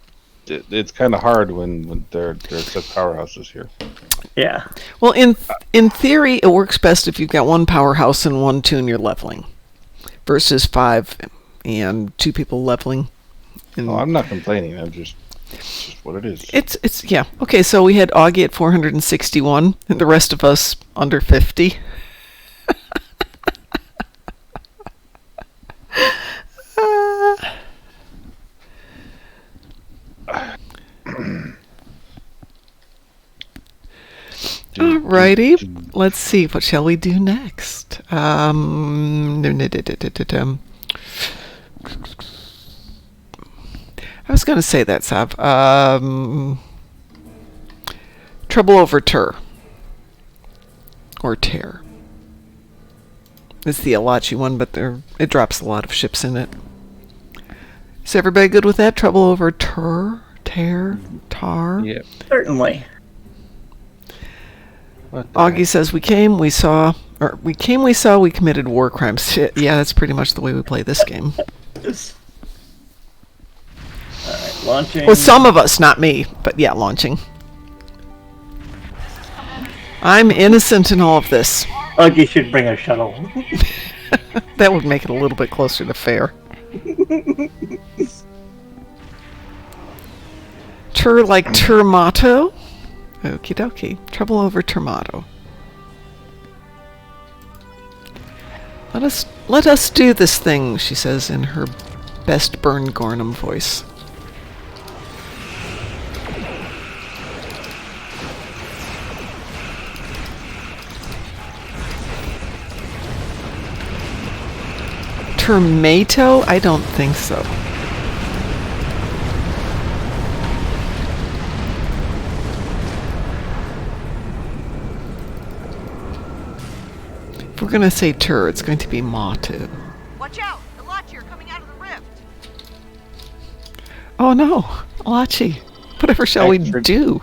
Speaker 3: It's kind of hard when they're such powerhouses here.
Speaker 2: Yeah.
Speaker 1: Well, in theory, it works best if you've got one powerhouse and 1 tune you're leveling, versus 5 and 2 people leveling.
Speaker 3: Oh, I'm not complaining. It's just what it is.
Speaker 1: It's yeah. Okay, so we had Auggie at 461, and the rest of us under 50. Alrighty, let's see. What shall we do next? I was going to say that, Sav. Trouble over Tur. Or Tear. It's the Alachi one, but it drops a lot of ships in it. Is everybody good with that? Trouble over Tur? Tear? Tar?
Speaker 3: Yeah.
Speaker 2: Certainly.
Speaker 1: Auggie says, we came, we saw, we committed war crimes. Shit, yeah, that's pretty much the way we play this game.
Speaker 2: Alright, launching.
Speaker 1: Well, some of us, not me, but yeah, launching. I'm innocent in all of this.
Speaker 2: Auggie should bring a shuttle.
Speaker 1: That would make it a little bit closer to fair. Tur like Turmato? Okie dokie. Trouble over Turmato. Let us do this thing, she says in her best Burn Gornum voice. Tomato? I don't think so. If we're going to say Tur, it's going to be Matu.
Speaker 8: Watch out! The Lotchi are coming out of the rift.
Speaker 1: Oh no! Alachi! Whatever shall we do?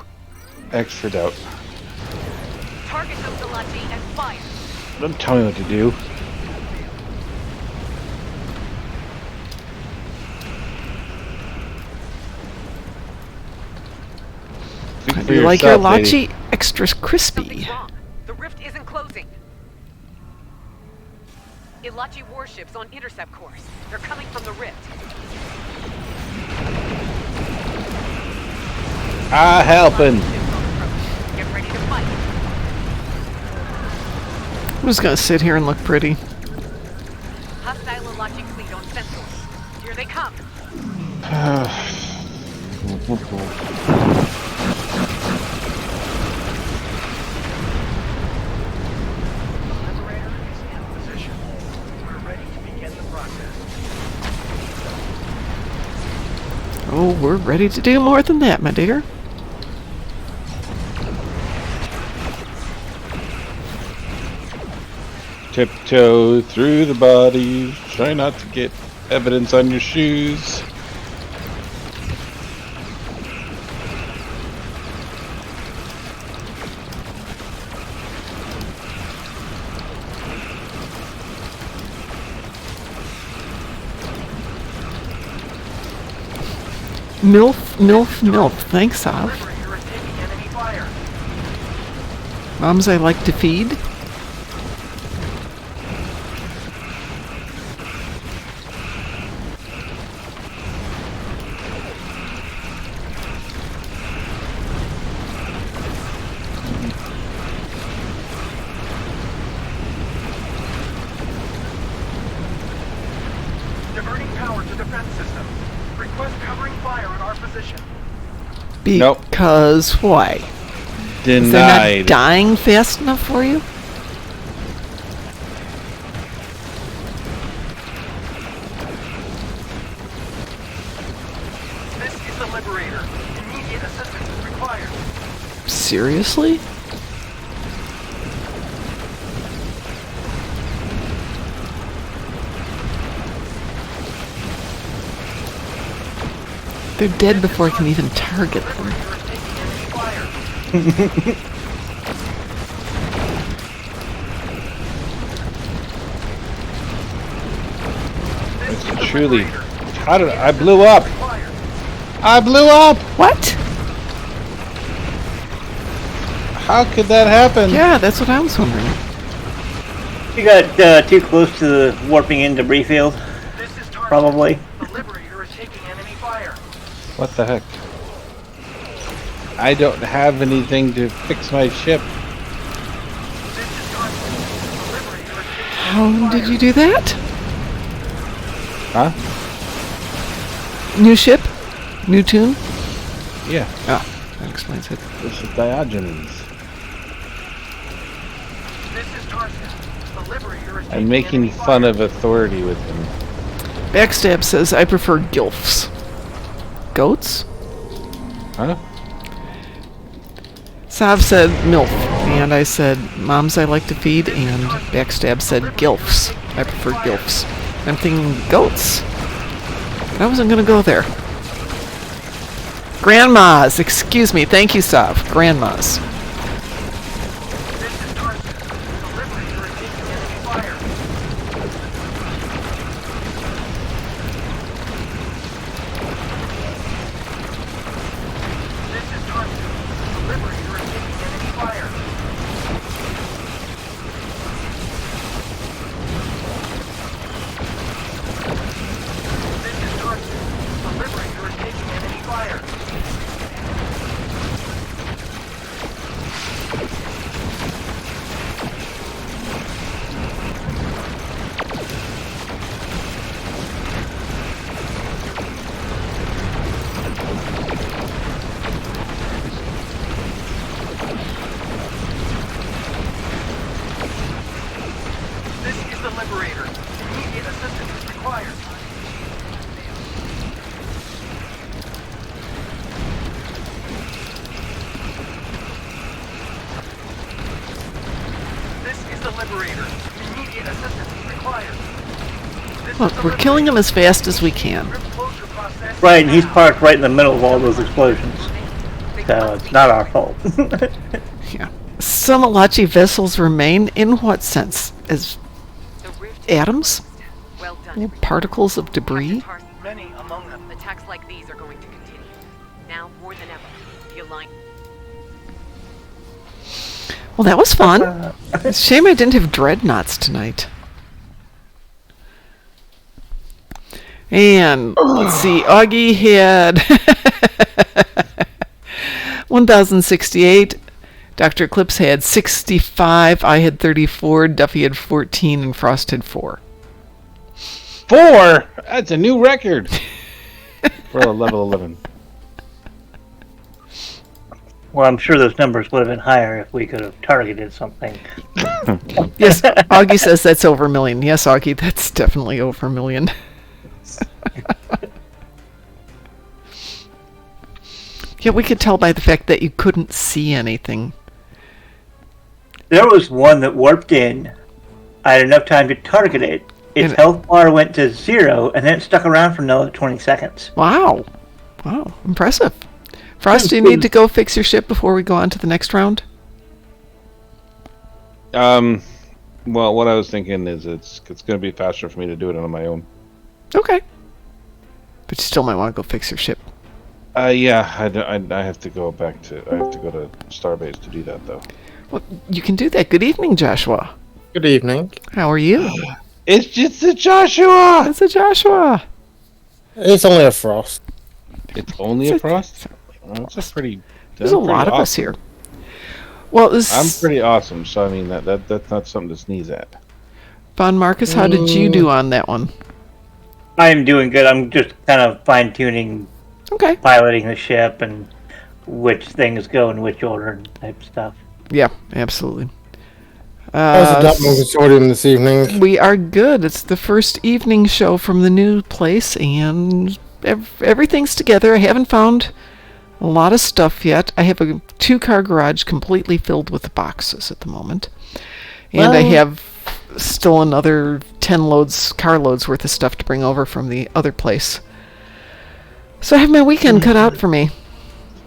Speaker 3: Extra doubt.
Speaker 8: Target those Lotchi and fire.
Speaker 3: Don't tell me what to do.
Speaker 1: Do you like your Lachi extra crispy?
Speaker 5: Something's wrong. The rift isn't closing. Ilachi warships on intercept course. They're coming from the rift.
Speaker 3: Helping.
Speaker 5: Get ready to fight.
Speaker 1: I'm just gonna sit here and look pretty.
Speaker 5: Hostile Ilachi fleet on Central. Here they come.
Speaker 1: Oh, we're ready to do more than that, my dear.
Speaker 3: Tiptoe through the bodies. Try not to get evidence on your shoes.
Speaker 1: MILF. Thanks, Av. Moms I like to feed.
Speaker 4: Diverting power to defense system. Request covering fire in our position.
Speaker 3: Nope.
Speaker 1: Because why? Is they
Speaker 3: Denied.
Speaker 1: not dying fast enough for you? Seriously? They're dead before I can even target them.
Speaker 3: Truly. How did I blew up? I blew up!
Speaker 1: What?
Speaker 3: How could that happen?
Speaker 1: Yeah, that's what I was wondering.
Speaker 2: You got too close to the warping in debris field, probably.
Speaker 4: The Liberator is taking enemy fire.
Speaker 3: What the heck? I don't have anything to fix my ship.
Speaker 1: How did you do that?
Speaker 3: Huh?
Speaker 1: New ship? New tune?
Speaker 3: Yeah.
Speaker 1: Ah, that explains it.
Speaker 3: This is Diogenes.
Speaker 4: This is Tarscan. The Liberator is
Speaker 3: I'm making fun of authority with him.
Speaker 1: Backstab says, I prefer gilfs. Goats?
Speaker 3: Huh?
Speaker 1: Sav said MILF, and I said moms I like to feed, and Backstab said gilfs. I prefer gilfs. I'm thinking goats. But I wasn't going to go there. Grandmas! Excuse me. Thank you, Sav. Grandmas. Look, we're killing them as fast as we can.
Speaker 2: Right, and he's parked right in the middle of all those explosions. So it's not our fault.
Speaker 1: Yeah. Some Malachi vessels remain in what sense? As atoms?
Speaker 5: Well done.
Speaker 1: Particles of debris?
Speaker 4: Many among them.
Speaker 5: Attacks like these are going to continue. Now more than ever. The Alliance.
Speaker 1: Well, that was fun. It's a shame I didn't have dreadnoughts tonight. And let's see, Auggie had 1,068. Dr. Eclipse had 65. I had 34. Duffy had 14, and Frost had 4.
Speaker 3: 4? That's a new record for a level 11.
Speaker 2: Well, I'm sure those numbers would have been higher if we could have targeted something.
Speaker 1: Yes, Auggie says that's over a million. Yes, Auggie, that's definitely over a million. Yeah, we could tell by the fact that you couldn't see anything.
Speaker 2: There was one that warped in. I had enough time to target it. Its health bar went to 0, and then it stuck around for another 20 seconds.
Speaker 1: Wow. Wow, impressive. Frost, do you need to go fix your ship before we go on to the next round?
Speaker 3: Well, what I was thinking is it's going to be faster for me to do it on my own.
Speaker 1: Okay. But you still might want to go fix your ship.
Speaker 3: Yeah, I have to go back to... I have to go to Starbase to do that, though.
Speaker 1: Well, you can do that. Good evening, Joshua.
Speaker 9: Good evening.
Speaker 1: How are you?
Speaker 3: It's just a Joshua!
Speaker 1: It's a Joshua.
Speaker 9: It's only a Frost.
Speaker 3: It's only a Frost? That's pretty...
Speaker 1: There's a lot of us here. Well,
Speaker 3: I'm pretty awesome, so I mean, that's not something to sneeze at.
Speaker 1: Von Marcus, how did you do on that one?
Speaker 2: I'm doing good. I'm just kind of fine-tuning, piloting the ship and which things go in which order and type stuff.
Speaker 1: Yeah, absolutely.
Speaker 9: How's the Darkmom Consortium this evening?
Speaker 1: We are good. It's the first evening show from the new place, and everything's together. I haven't found A lot of stuff yet. I have a 2-car garage completely filled with boxes at the moment. And I have still another 10 carloads worth of stuff to bring over from the other place. So I have my weekend cut out for me.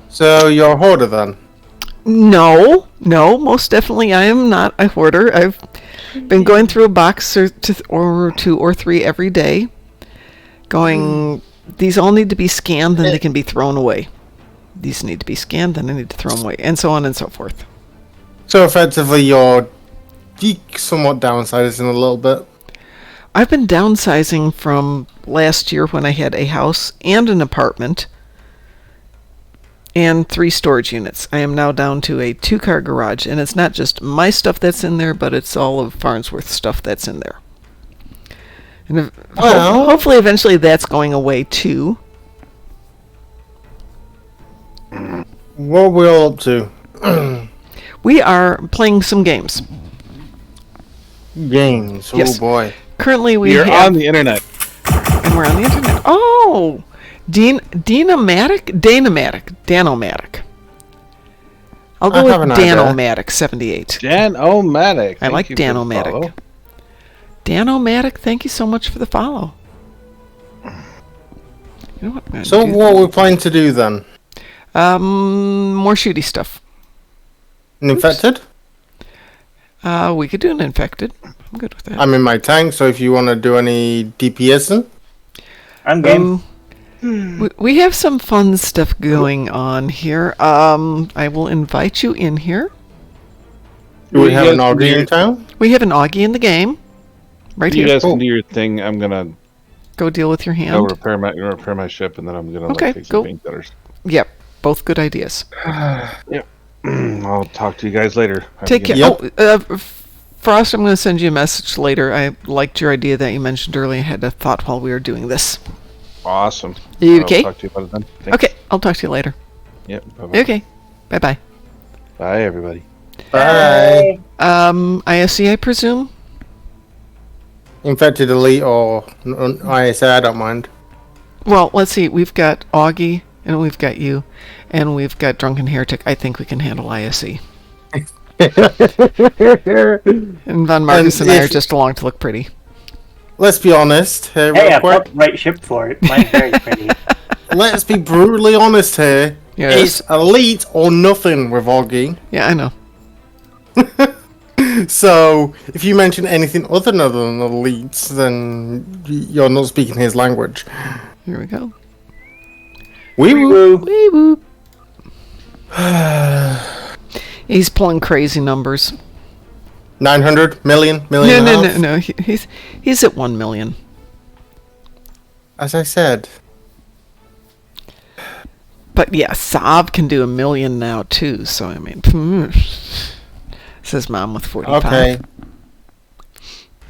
Speaker 9: So you're a hoarder then?
Speaker 1: No, most definitely I am not a hoarder. I've been going through a box or 2 or 3 every day. These all need to be scanned, then they can be thrown away. These need to be scanned, then I need to throw them away, and so on and so forth.
Speaker 9: So effectively you're somewhat downsizing a little bit.
Speaker 1: I've been downsizing from last year when I had a house and an apartment and 3 storage units. I am now down to a 2-car garage, and it's not just my stuff that's in there, but it's all of Farnsworth's stuff that's in there. And hopefully eventually that's going away too.
Speaker 9: What are we all up to?
Speaker 1: We are playing some games.
Speaker 9: Games.
Speaker 1: Yes.
Speaker 9: Oh boy.
Speaker 1: Currently
Speaker 3: You're on the internet.
Speaker 1: And we're on the internet. Oh! Danomatic. I'll go with Danomatic 78.
Speaker 3: Danomatic.
Speaker 1: I like Danomatic. Danomatic, thank you so much for the follow. You know what?
Speaker 9: So what are we planning to do then?
Speaker 1: More shooty stuff.
Speaker 9: An infected?
Speaker 1: We could do an infected. I'm good with that.
Speaker 9: I'm in my tank, so if you want to do any DPSing.
Speaker 2: I'm game.
Speaker 1: We have some fun stuff going on here. I will invite you in here.
Speaker 9: Do we have an Auggie in town?
Speaker 1: We have an Auggie in the game. Right
Speaker 3: you
Speaker 1: here.
Speaker 3: guys can do your thing. I'm gonna
Speaker 1: go deal with your hand.
Speaker 3: Go repair my ship, and then I'm gonna take some paint cutters.
Speaker 1: Yep, both good ideas.
Speaker 3: Yep. I'll talk to you guys later.
Speaker 1: Take care. Yep. Frost, I'm going to send you a message later. I liked your idea that you mentioned earlier. I had a thought while we were doing this.
Speaker 3: Awesome.
Speaker 1: You okay?
Speaker 3: I'll talk to you about it then. Thanks.
Speaker 1: Okay, I'll talk to you later.
Speaker 3: Yep. Bye-bye.
Speaker 1: Okay. Bye-bye.
Speaker 3: Bye, everybody.
Speaker 9: Bye.
Speaker 1: ISC, I presume?
Speaker 9: Infected Elite or ISA, I don't mind.
Speaker 1: Well, let's see. We've got Auggie, and we've got you, and we've got Drunken Heretic. I think we can handle ISC. And Von Marcus and I are just along to look pretty.
Speaker 9: Let's be honest.
Speaker 2: Hey, I bought the right ship for it. Mine's very pretty.
Speaker 9: Let's be brutally honest here.
Speaker 1: Yes.
Speaker 9: It's elite or nothing with Auggie.
Speaker 1: Yeah, I know.
Speaker 9: So, if you mention anything other than elites, then you're not speaking his language.
Speaker 1: Here we go.
Speaker 9: Wee woo.
Speaker 1: Wee woo. He's pulling crazy numbers.
Speaker 9: 900 million.
Speaker 1: No. He's at 1 million.
Speaker 9: As I said.
Speaker 1: But yeah, Saab can do 1 million now too. So I mean, says Mom with 45.
Speaker 9: Okay.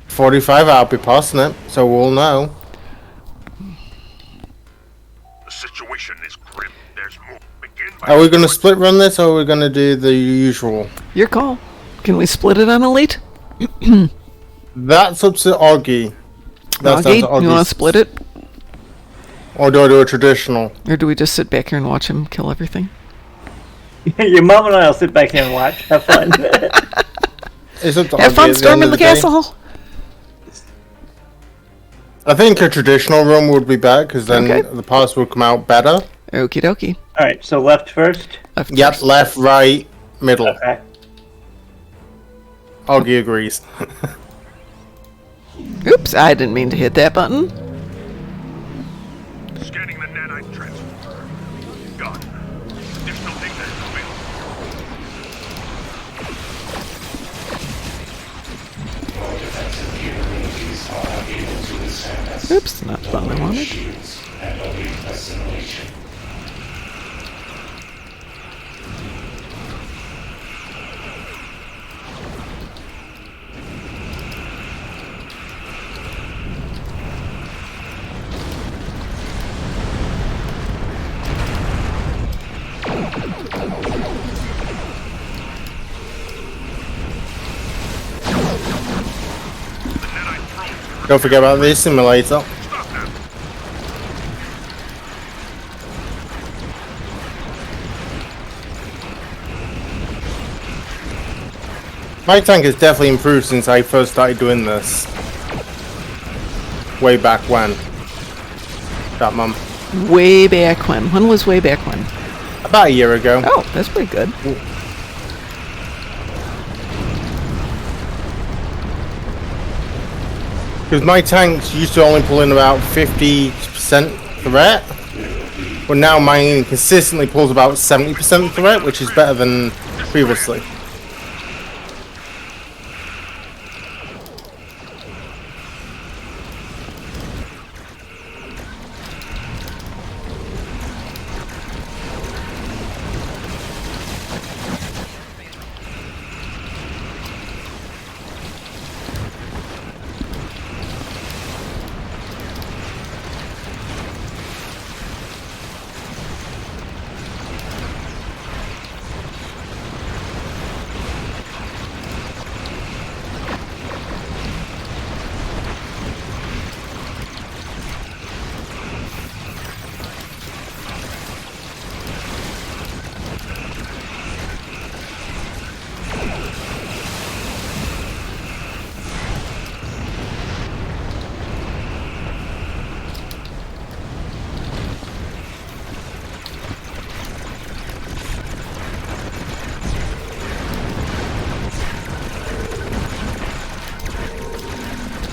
Speaker 9: 45. I'll be passing it, so we'll know.
Speaker 4: The situation is grim. There's more.
Speaker 9: Are we going to split run this, or are we going to do the usual?
Speaker 1: Your call. Can we split it on Elite?
Speaker 9: That's up to Auggie.
Speaker 1: Auggie, you want to split it?
Speaker 9: Or do I do a traditional?
Speaker 1: Or do we just sit back here and watch him kill everything?
Speaker 2: Your mom and I will sit back here and watch. Have fun.
Speaker 9: It's up to
Speaker 1: Have
Speaker 9: Auggie
Speaker 1: fun
Speaker 9: at
Speaker 1: storming the
Speaker 9: day.
Speaker 1: castle.
Speaker 9: I think a traditional run would be better, because then the pass would come out better.
Speaker 1: Okie dokie.
Speaker 2: Alright, so left first?
Speaker 9: Yep, first. Left, right, middle.
Speaker 2: Okay.
Speaker 9: Auggie agrees.
Speaker 1: Oops, I didn't mean to hit that button.
Speaker 4: Scanning the nanite transfer. Got it. Additional data is available.
Speaker 1: Oops, not the button I wanted.
Speaker 9: Don't forget about the simulator. My tank has definitely improved since I first started doing this. Way back when. Darkmom.
Speaker 1: Way back when? When was way back when?
Speaker 9: About a year ago.
Speaker 1: Oh, that's pretty good.
Speaker 9: Because my tanks used to only pull in about 50% threat. But now mine consistently pulls about 70% threat, which is better than previously.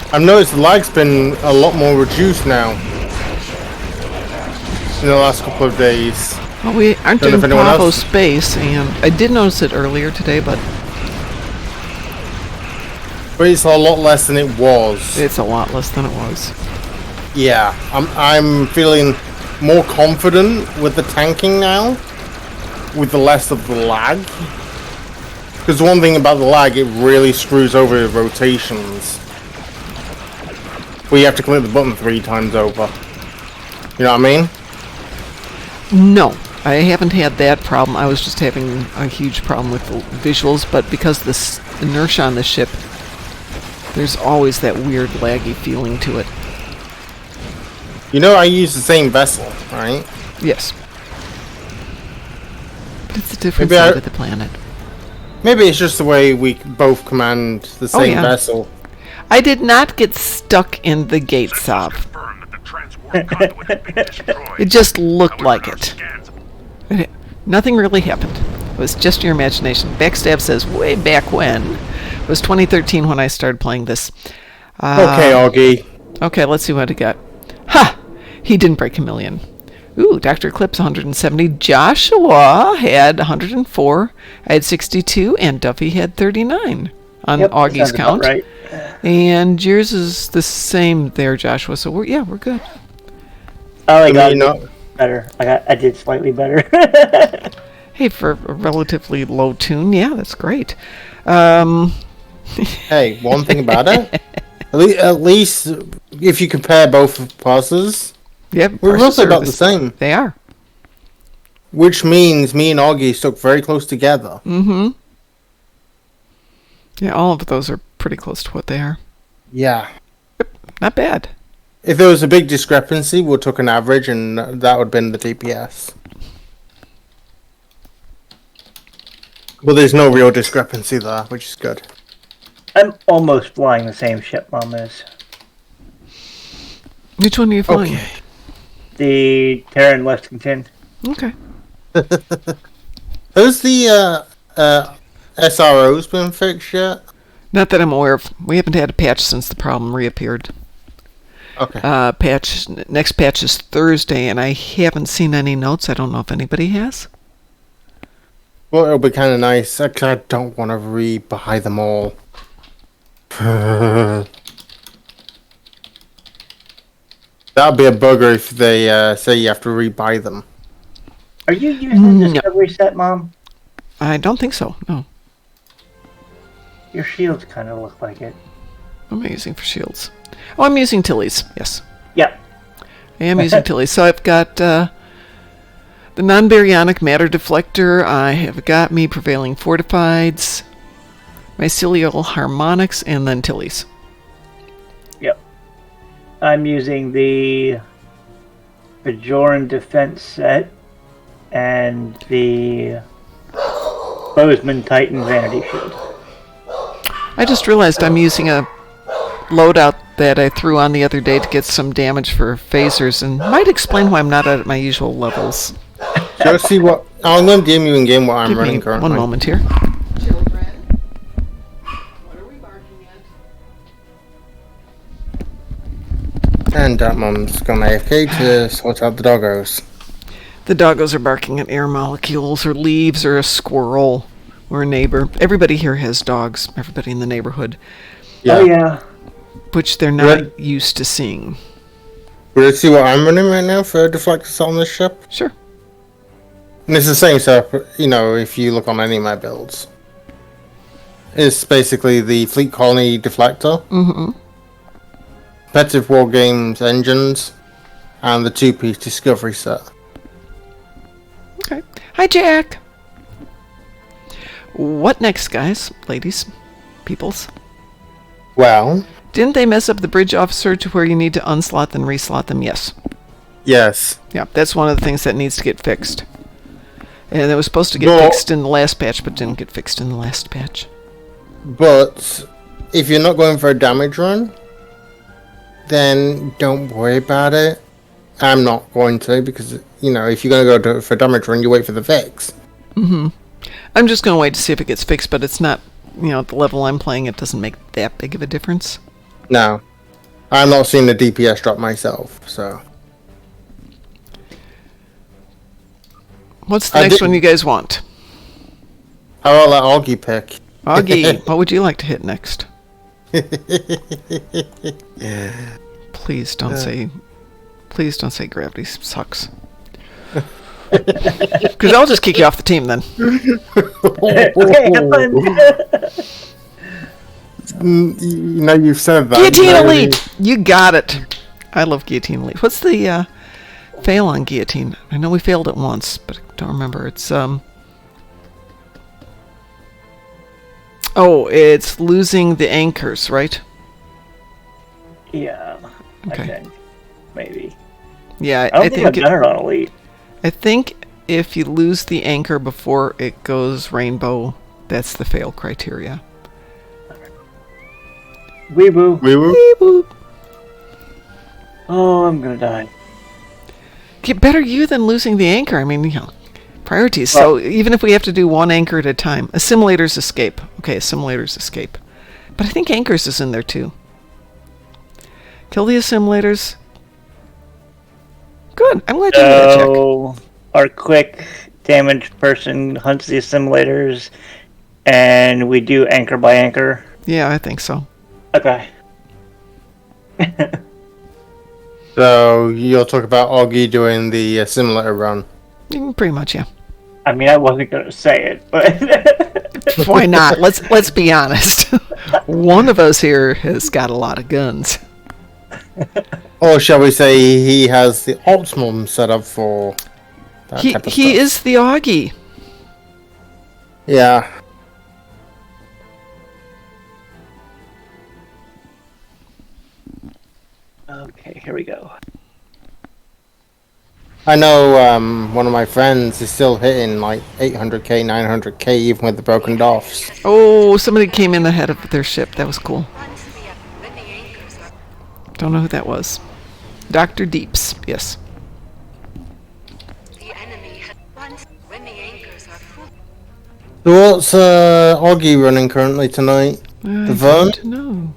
Speaker 9: I've noticed the lag's been a lot more reduced now in the last couple of days.
Speaker 1: Well, we aren't doing Bravo Space, and I did notice it earlier today, but
Speaker 9: it's a lot less than it was.
Speaker 1: it's a lot less than it was.
Speaker 9: Yeah, I'm feeling more confident with the tanking now, with the less of the lag. Because one thing about the lag, it really screws over the rotations. Well, you have to click the button 3 times over. You know what I mean?
Speaker 1: No, I haven't had that problem. I was just having a huge problem with the visuals, but because of this inertia on the ship, there's always that weird laggy feeling to it.
Speaker 9: You know I use the same vessel, right?
Speaker 1: Yes. But it's a different side of the planet.
Speaker 9: Maybe it's just the way we both command the same vessel.
Speaker 1: I did not get stuck in the gate sob. It just looked like it. Nothing really happened. It was just your imagination. Backstab says way back when. It was 2013 when I started playing this.
Speaker 9: Okay, Auggie.
Speaker 1: Okay, let's see what I got. Ha! He didn't break a million. Ooh, Dr. Eclipse 170. Joshua had 104. I had 62, and Duffy had 39 on Augie's count.
Speaker 2: Right.
Speaker 1: And yours is the same there, Joshua. So we're good.
Speaker 2: Oh, I got better. I did slightly better.
Speaker 1: Hey, for a relatively low tune, yeah, that's great.
Speaker 9: Hey, one thing about it, at least if you compare both passes, we're roughly about the same.
Speaker 1: They are.
Speaker 9: Which means me and Auggie stuck very close together.
Speaker 1: Mm-hmm. Yeah, all of those are pretty close to what they are.
Speaker 9: Yeah.
Speaker 1: Yep, not bad.
Speaker 9: If there was a big discrepancy, we took an average, and that would have been the DPS. Well, there's no real discrepancy there, which is good.
Speaker 2: I'm almost flying the same ship Mom is.
Speaker 1: Which one are you flying?
Speaker 9: Okay.
Speaker 2: The Terran Lexington.
Speaker 1: Okay.
Speaker 9: Has the SROs been fixed yet?
Speaker 1: Not that I'm aware of. We haven't had a patch since the problem reappeared.
Speaker 9: Okay.
Speaker 1: Next patch is Thursday, and I haven't seen any notes. I don't know if anybody has.
Speaker 9: Well, it'll be kind of nice. I don't want to re-buy them all. That'd be a bugger if they say you have to re-buy them.
Speaker 2: Are you using the Discovery set, Mom?
Speaker 1: I don't think so, no.
Speaker 2: Your shields kind of look like it.
Speaker 1: What am I using for shields? Oh, I'm using Tilly's, yes.
Speaker 2: Yep.
Speaker 1: I am using Tilly's. So I've got the non-baryonic matter deflector. I have got me prevailing fortifieds, mycelial harmonics, and then Tilly's.
Speaker 2: Yep. I'm using the Bajoran defense set and the Bozeman Titan vanity shield.
Speaker 1: I just realized I'm using a loadout that I threw on the other day to get some damage for phasers, and might explain why I'm not at my usual levels.
Speaker 9: So let's see what... I'm going to DM you in game what I'm
Speaker 1: Give
Speaker 9: running
Speaker 1: me
Speaker 9: currently.
Speaker 1: one moment here.
Speaker 9: And Darkmom's gone AFK to sort out the doggos.
Speaker 1: The doggos are barking at air molecules or leaves or a squirrel or a neighbor. Everybody here has dogs, everybody in the neighborhood,
Speaker 2: Oh yeah.
Speaker 1: which they're not used to seeing.
Speaker 9: Let's see what I'm running right now for deflectors on this ship.
Speaker 1: Sure.
Speaker 9: And it's the same stuff, you know, if you look on any of my builds. It's basically the Fleet Colony deflector, Competitive War Games engines, and the 2-piece Discovery set.
Speaker 1: Okay. Hi, Jack. What next, guys, ladies, peoples?
Speaker 9: Well,
Speaker 1: Didn't they mess up the bridge officer to where you need to unslot and reslot them? Yes.
Speaker 9: yes.
Speaker 1: Yeah, that's one of the things that needs to get fixed. And it was supposed to get
Speaker 9: Well-
Speaker 1: fixed in the last patch, but didn't get fixed in the last patch.
Speaker 9: But if you're not going for a damage run, then don't worry about it. I'm not going to, because, you know, if you're going to go for a damage run, you wait for the fix.
Speaker 1: I'm just going to wait to see if it gets fixed, but it's not, you know, at the level I'm playing, it doesn't make that big of a difference.
Speaker 9: No. I'm not seeing the DPS drop myself, so...
Speaker 1: What's the
Speaker 9: I
Speaker 1: next
Speaker 9: did-
Speaker 1: one you guys want?
Speaker 9: How about that Auggie pick?
Speaker 1: Auggie, what would you like to hit next? Please don't say gravity sucks. Because I'll just kick you off the team then.
Speaker 2: Okay, have fun.
Speaker 9: You know, you've said that.
Speaker 1: Guillotine
Speaker 9: you know,
Speaker 1: Elite! You got it. I love Guillotine Elite. What's the fail on Guillotine? I know we failed it once, but I don't remember. It's oh, it's losing the anchors, right?
Speaker 2: Yeah.
Speaker 1: Okay.
Speaker 2: I think. Maybe.
Speaker 1: Yeah,
Speaker 2: I don't think I've done it on Elite.
Speaker 1: I think if you lose the anchor before it goes rainbow, that's the fail criteria.
Speaker 2: Weeboo.
Speaker 9: We were.
Speaker 1: Beep boop.
Speaker 2: Oh, I'm gonna die.
Speaker 1: Get better you than losing the anchor. I mean, you know, priorities. So even if we have to do one anchor at a time, assimilators escape. Okay, assimilators escape. But I think anchors is in there too. Kill the assimilators. Good. I'm glad you did that check.
Speaker 2: So, our quick damage person hunts the assimilators, and we do anchor by anchor.
Speaker 1: Yeah, I think so.
Speaker 2: Okay.
Speaker 9: So you'll talk about Auggie doing the simulator run.
Speaker 1: Pretty much, yeah.
Speaker 2: I mean, I wasn't gonna say it, but
Speaker 1: Why not? Let's be honest. One of us here has got a lot of guns.
Speaker 9: Or shall we say he has the optimum setup for that type of
Speaker 1: He
Speaker 9: stuff.
Speaker 1: is the Auggie.
Speaker 9: Yeah.
Speaker 2: okay, here we go.
Speaker 9: I know one of my friends is still hitting like 800k, 900k even with the broken DOFs.
Speaker 1: Oh, somebody came in ahead of their ship. That was cool. Don't know who that was. Dr. Deeps, yes.
Speaker 9: So what's Auggie running currently tonight? The Vern?
Speaker 1: No.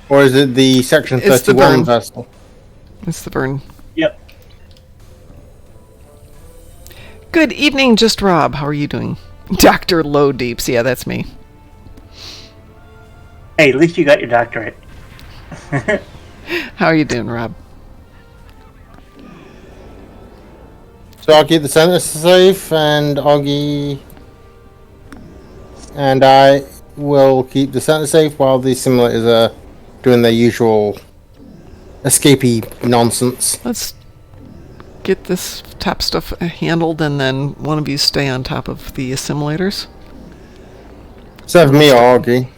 Speaker 9: Or is it the Section
Speaker 1: It's the
Speaker 9: 31
Speaker 1: Vern.
Speaker 9: vessel?
Speaker 1: It's the burn.
Speaker 2: Yep.
Speaker 1: Good evening, Just Rob. How are you doing? Dr. Low Deeps. Yeah, that's me.
Speaker 2: Hey, at least you got your doctorate.
Speaker 1: How are you doing, Rob?
Speaker 9: So I'll keep the center safe, and Auggie and I will keep the center safe while the simulators are doing their usual escapee nonsense.
Speaker 1: Let's get this top stuff handled, and then one of you stay on top of the assimilators.
Speaker 9: Except for me or Auggie.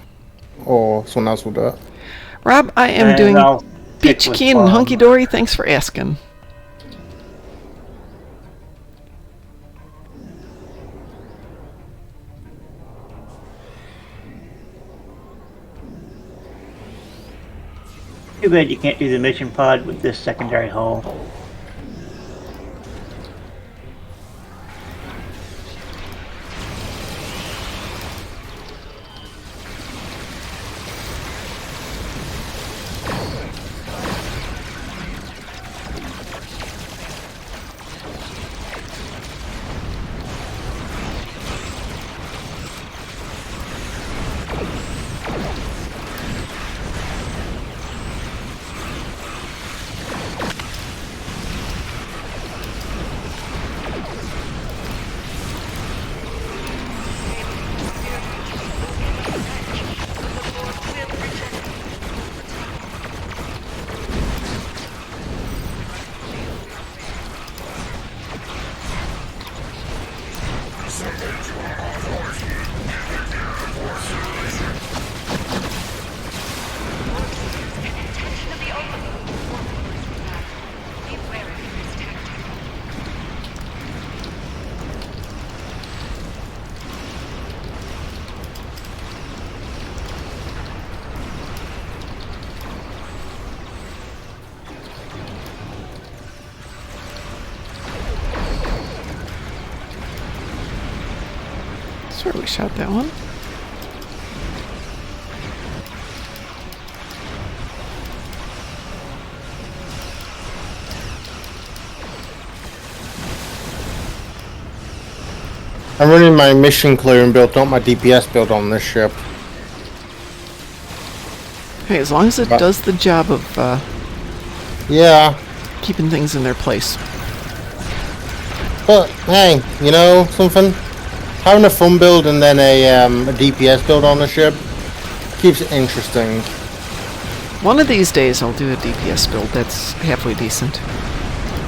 Speaker 9: Or someone else will do it.
Speaker 1: Rob, I am
Speaker 2: And
Speaker 1: doing
Speaker 2: I'll stick
Speaker 1: peachy
Speaker 2: with
Speaker 1: keen and
Speaker 2: Plum.
Speaker 1: hunky dory. Thanks for asking.
Speaker 2: Too bad you can't do the mission pod with this secondary hull.
Speaker 1: Swear we shot that one.
Speaker 9: I'm running my mission clearing build, not my DPS build on this ship.
Speaker 1: Hey, as long as it does the job of
Speaker 9: Yeah,
Speaker 1: keeping things in their place.
Speaker 9: but hey, you know something? Having a fun build and then a DPS build on the ship keeps it interesting.
Speaker 1: One of these days I'll do a DPS build that's halfway decent.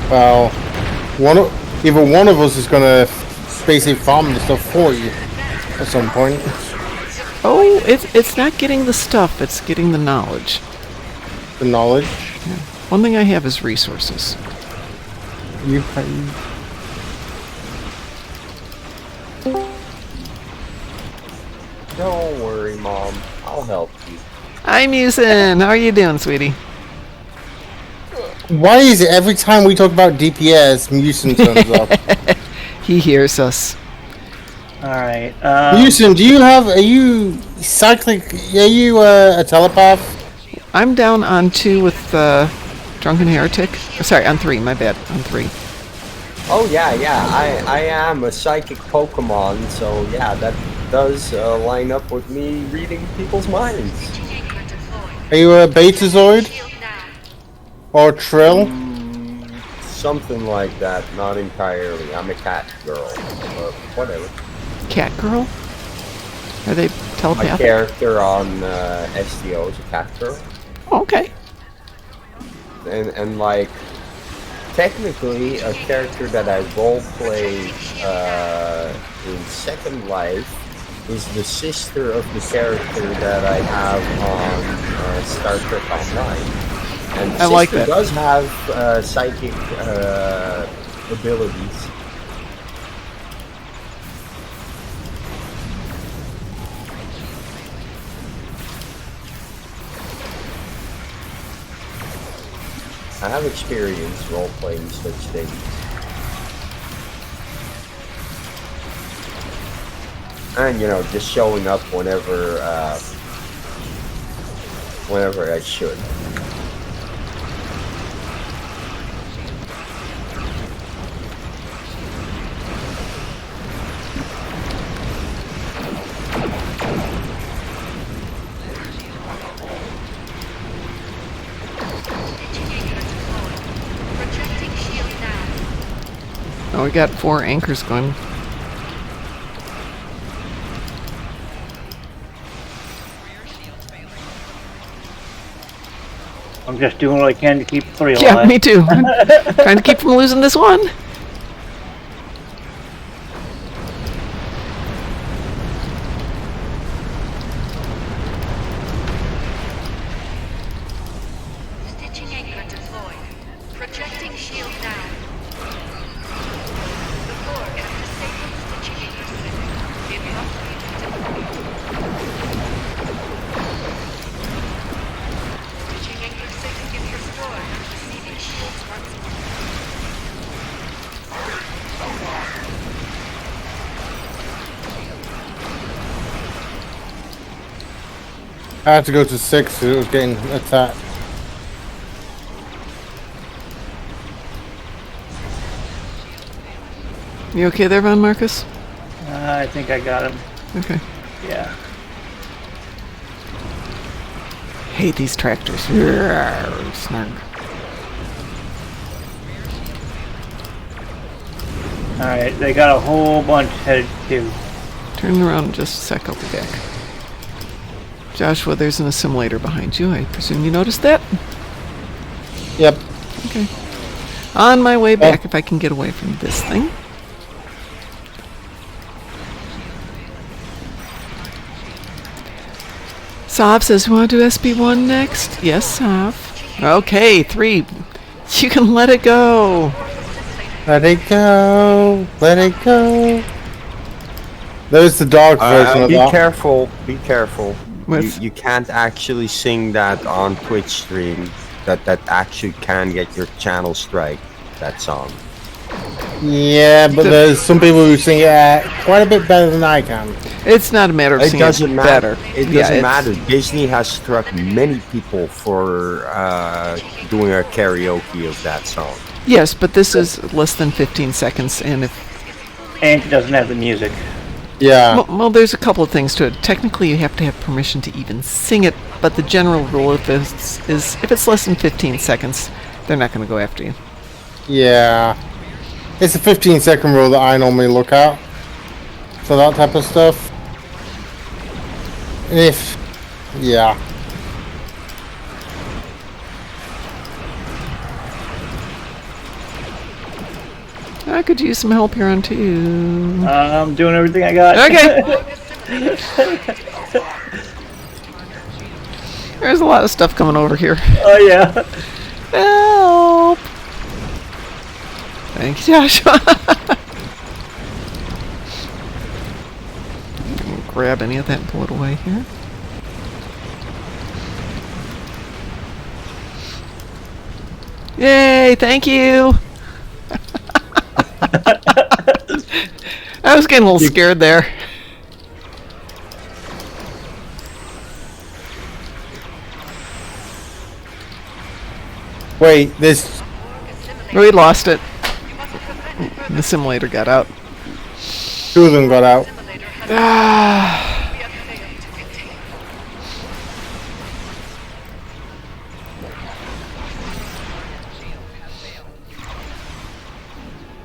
Speaker 9: Well, either one of us is gonna basically farm the stuff for you at some point.
Speaker 1: Oh, it's not getting the stuff, it's getting the knowledge.
Speaker 9: The knowledge.
Speaker 1: Yeah. One thing I have is resources.
Speaker 9: You.
Speaker 10: Don't worry, Mom. I'll help you.
Speaker 1: Hi, Musin. How are you doing, sweetie?
Speaker 9: Why is it every time we talk about DPS, Musin turns up?
Speaker 1: He hears us.
Speaker 2: Alright,
Speaker 9: Musin, are you cyclic? Are you a telepath?
Speaker 1: I'm down on 2 with Drunken Heretic. Oh, sorry, on 3, my bad. On 3.
Speaker 10: Oh yeah, I am a psychic Pokemon, so yeah, that does line up with me reading people's minds.
Speaker 9: Are you a Betazoid? Or Trill?
Speaker 10: Something like that, not entirely. I'm a cat girl, but whatever.
Speaker 1: Cat girl? Are they
Speaker 10: My
Speaker 1: telepathic?
Speaker 10: character on STO is a cat girl.
Speaker 1: Oh, okay.
Speaker 10: And like, technically, a character that I roleplayed in Second Life is the sister of the character that I have on Star Trek Online. And
Speaker 1: I like
Speaker 10: sister
Speaker 1: that.
Speaker 10: does have psychic abilities. I have experience role-playing such things. And, you know, just showing up whenever I should.
Speaker 1: Oh, we got 4 anchors going.
Speaker 2: I'm just doing what I can to keep 3 alive.
Speaker 1: Yeah, me too. Trying to keep from losing this one.
Speaker 5: Stitching anchor deployed. Projecting shield down. The Borg have disabled stitching anchor system. It must be deployed. Stitching anchor
Speaker 9: I had to go to 6 because it was getting attacked.
Speaker 1: You okay there, Von Marcus?
Speaker 2: I think I got him.
Speaker 1: Okay.
Speaker 2: Yeah.
Speaker 1: Hate these tractors. Snark.
Speaker 2: Alright, they got a whole bunch headed too.
Speaker 1: Turn around in just a sec, I'll be back. Joshua, there's an assimilator behind you. I presume you noticed that?
Speaker 9: Yep.
Speaker 1: Okay. On my way back, if I can get away from this thing. Sav says, want to do SB1 next? Yes, Sav. Okay, 3. You can let it go.
Speaker 9: Let it go. Let it go. There's the dog version of
Speaker 10: be
Speaker 9: that.
Speaker 10: careful. Be careful.
Speaker 1: With-
Speaker 10: You can't actually sing that on Twitch stream. That actually can get your channel strike. That song.
Speaker 9: Yeah, but there's some people who sing it quite a bit better than I can.
Speaker 1: It's not a matter of
Speaker 10: It
Speaker 1: singing
Speaker 10: doesn't
Speaker 1: better.
Speaker 10: matter. It
Speaker 1: Yeah,
Speaker 10: doesn't
Speaker 1: it's-
Speaker 10: matter. Disney has struck many people for doing a karaoke of that song.
Speaker 1: Yes, but this is less than 15 seconds, and if
Speaker 2: And it doesn't have the music.
Speaker 9: Yeah.
Speaker 1: well, there's a couple of things to it. Technically, you have to have permission to even sing it, but the general rule of this is if it's less than 15 seconds, they're not going to go after you.
Speaker 9: Yeah. It's a 15-second rule that I normally look at. So that type of stuff. If... Yeah.
Speaker 1: I could use some help here on too.
Speaker 2: I'm doing everything I got.
Speaker 1: Okay. There's a lot of stuff coming over here.
Speaker 2: Oh yeah.
Speaker 1: Help! Thank you, Joshua. Grab any of that and pull it away here. Yay! Thank you. I was getting a little scared there.
Speaker 9: Wait, this...
Speaker 1: We lost it. The simulator got out.
Speaker 9: 2 of them got out.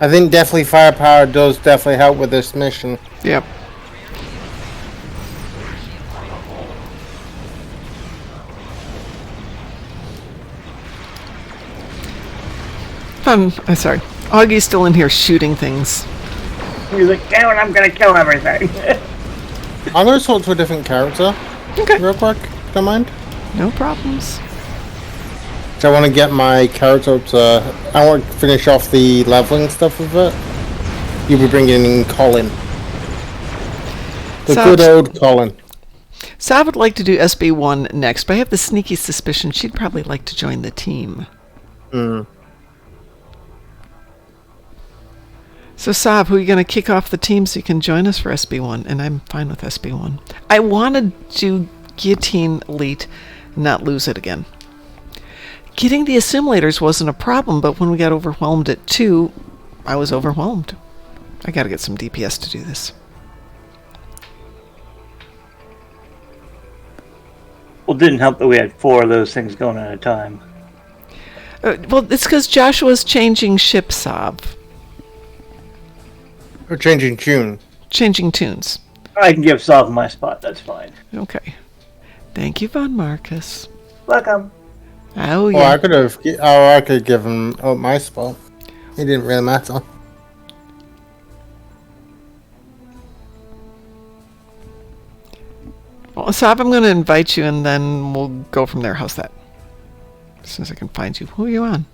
Speaker 9: I think definitely firepower does definitely help with this mission.
Speaker 1: Yep. Sorry. Augie's still in here shooting things.
Speaker 2: He's like, damn it, I'm gonna kill everything.
Speaker 9: I'm going to talk to a different character
Speaker 1: Okay.
Speaker 9: real quick, don't mind.
Speaker 1: No problems.
Speaker 9: So I want to get my character up to... I want to finish off the leveling stuff with it. You'll be bringing in Colin. The good old Colin.
Speaker 1: Sav would like to do SB1 next, but I have the sneaky suspicion she'd probably like to join the team. So Sav, who are you going to kick off the team so you can join us for SB1? And I'm fine with SB1. I wanted to guillotine Elite and not lose it again. Getting the assimilators wasn't a problem, but when we got overwhelmed at 2, I was overwhelmed. I got to get some DPS to do this.
Speaker 2: Well, it didn't help that we had 4 of those things going at a time.
Speaker 1: Well, it's because Joshua's changing ship, Sav.
Speaker 9: Or changing tune.
Speaker 1: Changing tunes.
Speaker 2: I can give Sav my spot, that's fine.
Speaker 1: Okay. Thank you, Von Marcus.
Speaker 2: Welcome.
Speaker 1: Oh,
Speaker 9: Oh,
Speaker 1: yeah.
Speaker 9: I could have... Oh, I could give him up my spot. It didn't really matter.
Speaker 1: Well, Sav, I'm going to invite you, and then we'll go from there. How's that? As soon as I can find you. Who are you on?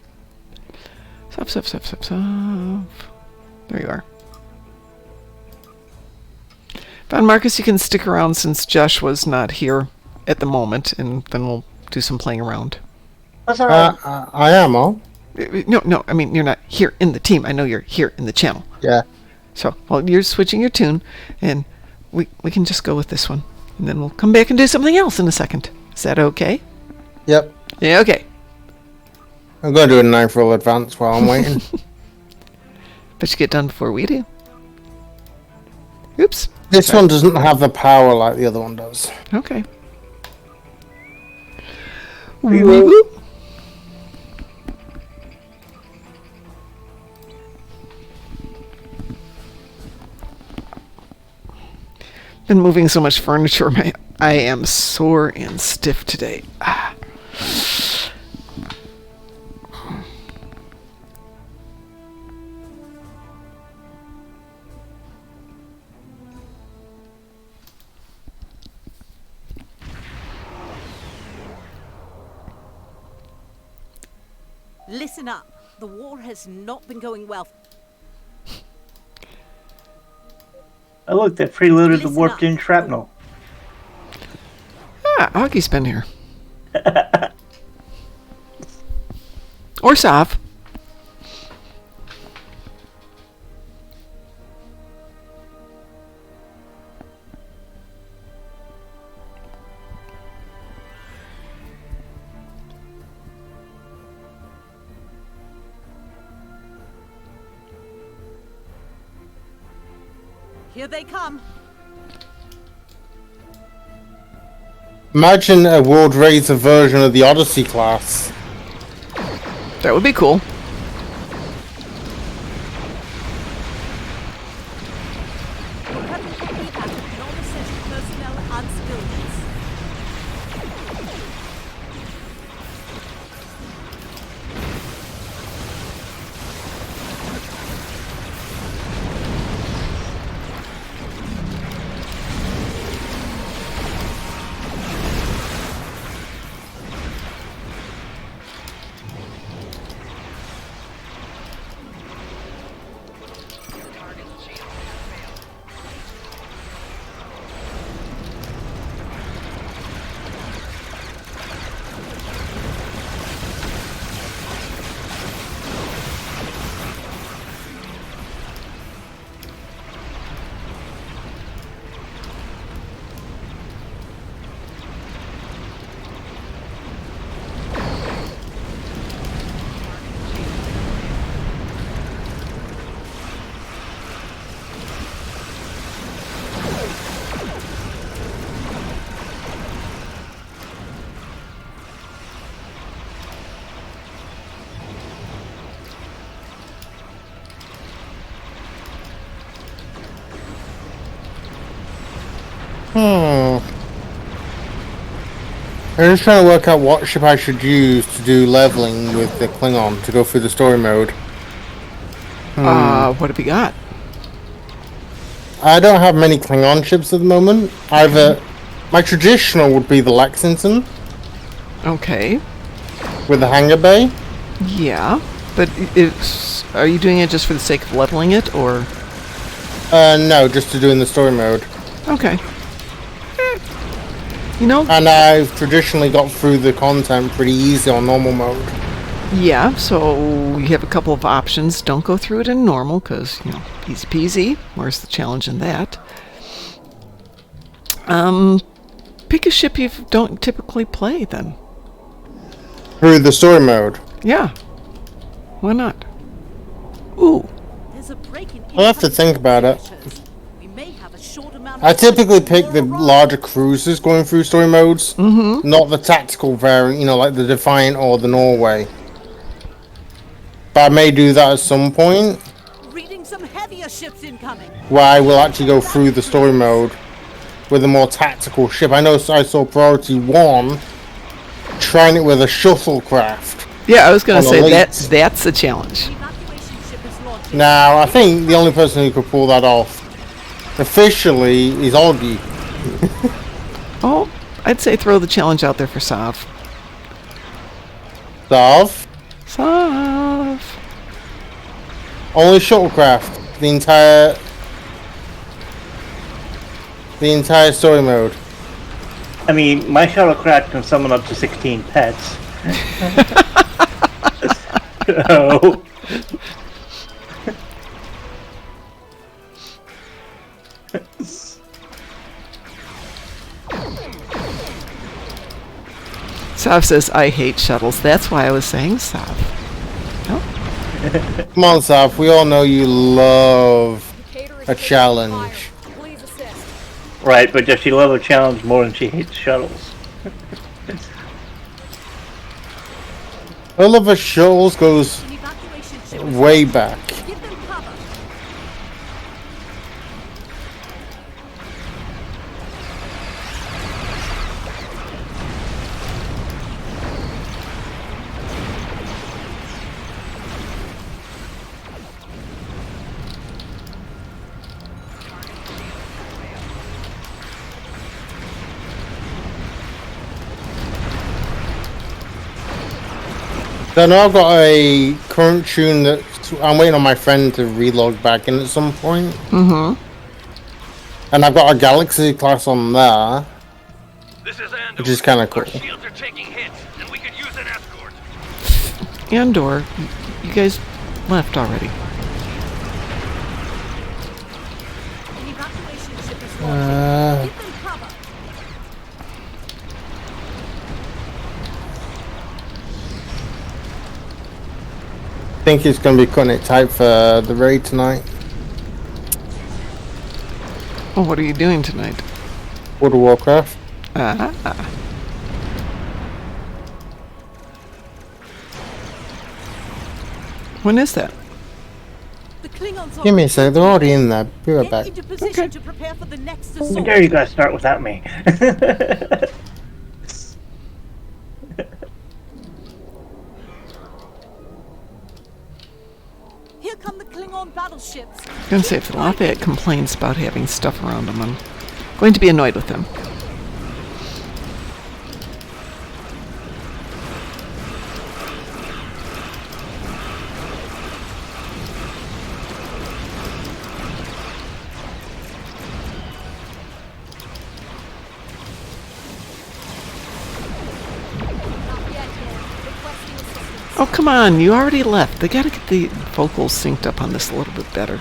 Speaker 1: Sav. There you are. Von Marcus, you can stick around since Joshua's not here at the moment, and then we'll do some playing around.
Speaker 2: That's alright.
Speaker 9: I am, oh?
Speaker 1: No, I mean, you're not here in the team. I know you're here in the channel.
Speaker 9: Yeah.
Speaker 1: So, well, you're switching your tune, and we can just go with this one. And then we'll come back and do something else in a second. Is that okay?
Speaker 9: Yep.
Speaker 1: Yeah, okay.
Speaker 9: I'm going to do a 9th roll advance while I'm waiting.
Speaker 1: But you get done before we do. Oops.
Speaker 9: This one doesn't have the power like the other one does.
Speaker 1: Okay. Woo-woo. Been moving so much furniture, I am sore and stiff today. Ah.
Speaker 11: Listen up. The war has not been going well.
Speaker 2: Oh look, that preloaded the
Speaker 11: Listen
Speaker 2: warped
Speaker 11: up.
Speaker 2: in shrapnel.
Speaker 1: Ah, Augie's been here. Or Sav.
Speaker 11: Here they come.
Speaker 9: Imagine a World Raider version of the Odyssey class.
Speaker 1: That would be cool.
Speaker 11: Non-essential personnel and civilians.
Speaker 9: I'm just trying to work out what ship I should use to do leveling with the Klingon to go through the story mode.
Speaker 1: What have you got?
Speaker 9: I don't have many Klingon ships at the moment. Either my traditional would be the Lexington
Speaker 1: Okay.
Speaker 9: with the hangar bay.
Speaker 1: Yeah. But are you doing it just for the sake of leveling it, or?
Speaker 9: No, just to do in the story mode.
Speaker 1: Okay. You know?
Speaker 9: And I've traditionally got through the content pretty easy on normal mode.
Speaker 1: Yeah, so you have a couple of options. Don't go through it in normal, because, you know, easy peasy. Where's the challenge in that? Pick a ship you don't typically play, then.
Speaker 9: Through the story mode.
Speaker 1: Yeah. Why not? Ooh.
Speaker 11: There's a break in
Speaker 9: I'll have to think about it.
Speaker 11: We may have a short amount
Speaker 9: I
Speaker 11: of
Speaker 9: typically pick the larger cruisers going through story modes, not the tactical variant, you know, like the Defiant or the Norway. But I may do that at some point,
Speaker 11: reading some heavier ships incoming.
Speaker 9: where I will actually go through the story mode with a more tactical ship. I know I saw Priority 1 trying it with a shuttlecraft.
Speaker 1: Yeah, I was going
Speaker 9: On
Speaker 1: to say
Speaker 9: Elite.
Speaker 1: that's a challenge.
Speaker 11: Evacuation ship is launching.
Speaker 9: Now, I think the only person who could pull that off officially is Auggie.
Speaker 1: Oh, I'd say throw the challenge out there for Sav.
Speaker 9: Dav,
Speaker 1: Sav.
Speaker 9: only shuttlecraft, the entire story mode.
Speaker 2: I mean, my shuttlecraft can summon up to 16 pets. So,
Speaker 1: Sav says, I hate shuttles. That's why I was saying Sav. Oh.
Speaker 9: Come on, Saf. We all know you love a challenge.
Speaker 11: Please assist.
Speaker 2: Right, but does she love a challenge more than she hates shuttles?
Speaker 9: Her love of shuttles goes
Speaker 11: An evacuation ship.
Speaker 9: way back.
Speaker 11: Give them cover.
Speaker 9: Then I've got a current tune that I'm waiting on my friend to relog back in at some point.
Speaker 1: Mm-hmm.
Speaker 9: And I've got a Galaxy class on there,
Speaker 7: This is Andor.
Speaker 9: which is kind of cool.
Speaker 7: Our shields are taking hits, and we could use an escort.
Speaker 1: Andor, you guys left already.
Speaker 11: An evacuation ship is launching. Give them cover.
Speaker 9: I think he's going to be cutting it tight for the raid tonight.
Speaker 1: Well, what are you doing tonight?
Speaker 9: World of Warcraft.
Speaker 1: Ah. When is that?
Speaker 11: The Klingons are
Speaker 9: Give me a sec, they're already in there. Be right
Speaker 11: Get
Speaker 9: back.
Speaker 11: into position to prepare for the next
Speaker 2: How
Speaker 11: assault.
Speaker 2: dare you guys start without me?
Speaker 11: Here come the Klingon battleships.
Speaker 1: I'm going to say, if the Lafayette complains about having stuff around him, I'm going to be annoyed with him. Oh, come on, you already left. They gotta get the vocals synced up on this a little bit better.
Speaker 11: An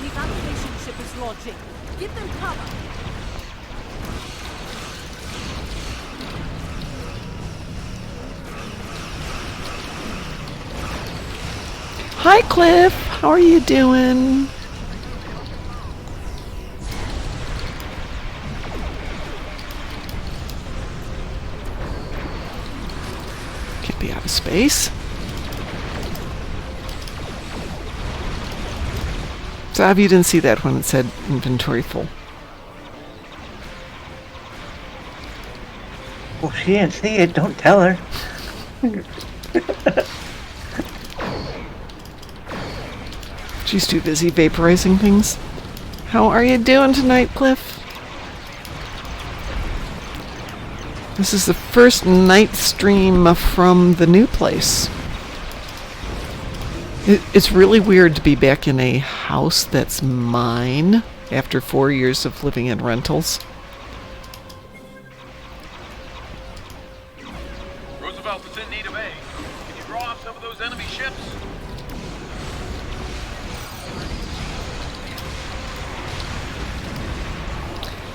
Speaker 11: evacuation ship is launching. Give them cover.
Speaker 1: Hi, Cliff. How are you doing? Can't be out of space. Sav, you didn't see that when it said inventory full.
Speaker 2: Well, she didn't see it. Don't tell her.
Speaker 1: She's too busy vaporizing things. How are you doing tonight, Cliff? This is the first night stream from the new place. It's really weird to be back in a house that's mine after 4 years of living in rentals.
Speaker 7: Roosevelt is in need of aid. Can you draw off some of those enemy ships?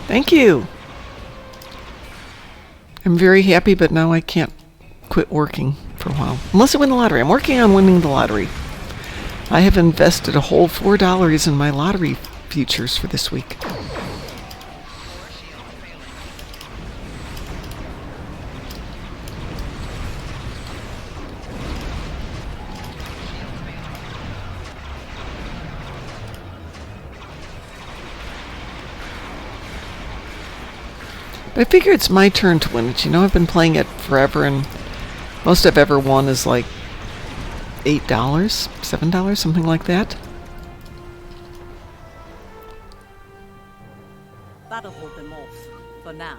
Speaker 1: Thank you. I'm very happy, but now I can't quit working for a while. Unless I win the lottery. I'm working on winning the lottery. I have invested a whole $4 in my lottery futures for this week. But I figure it's my turn to win it. You know, I've been playing it forever, and most I've ever won is like $8, $7, something like that.
Speaker 11: That'll hold them off for now.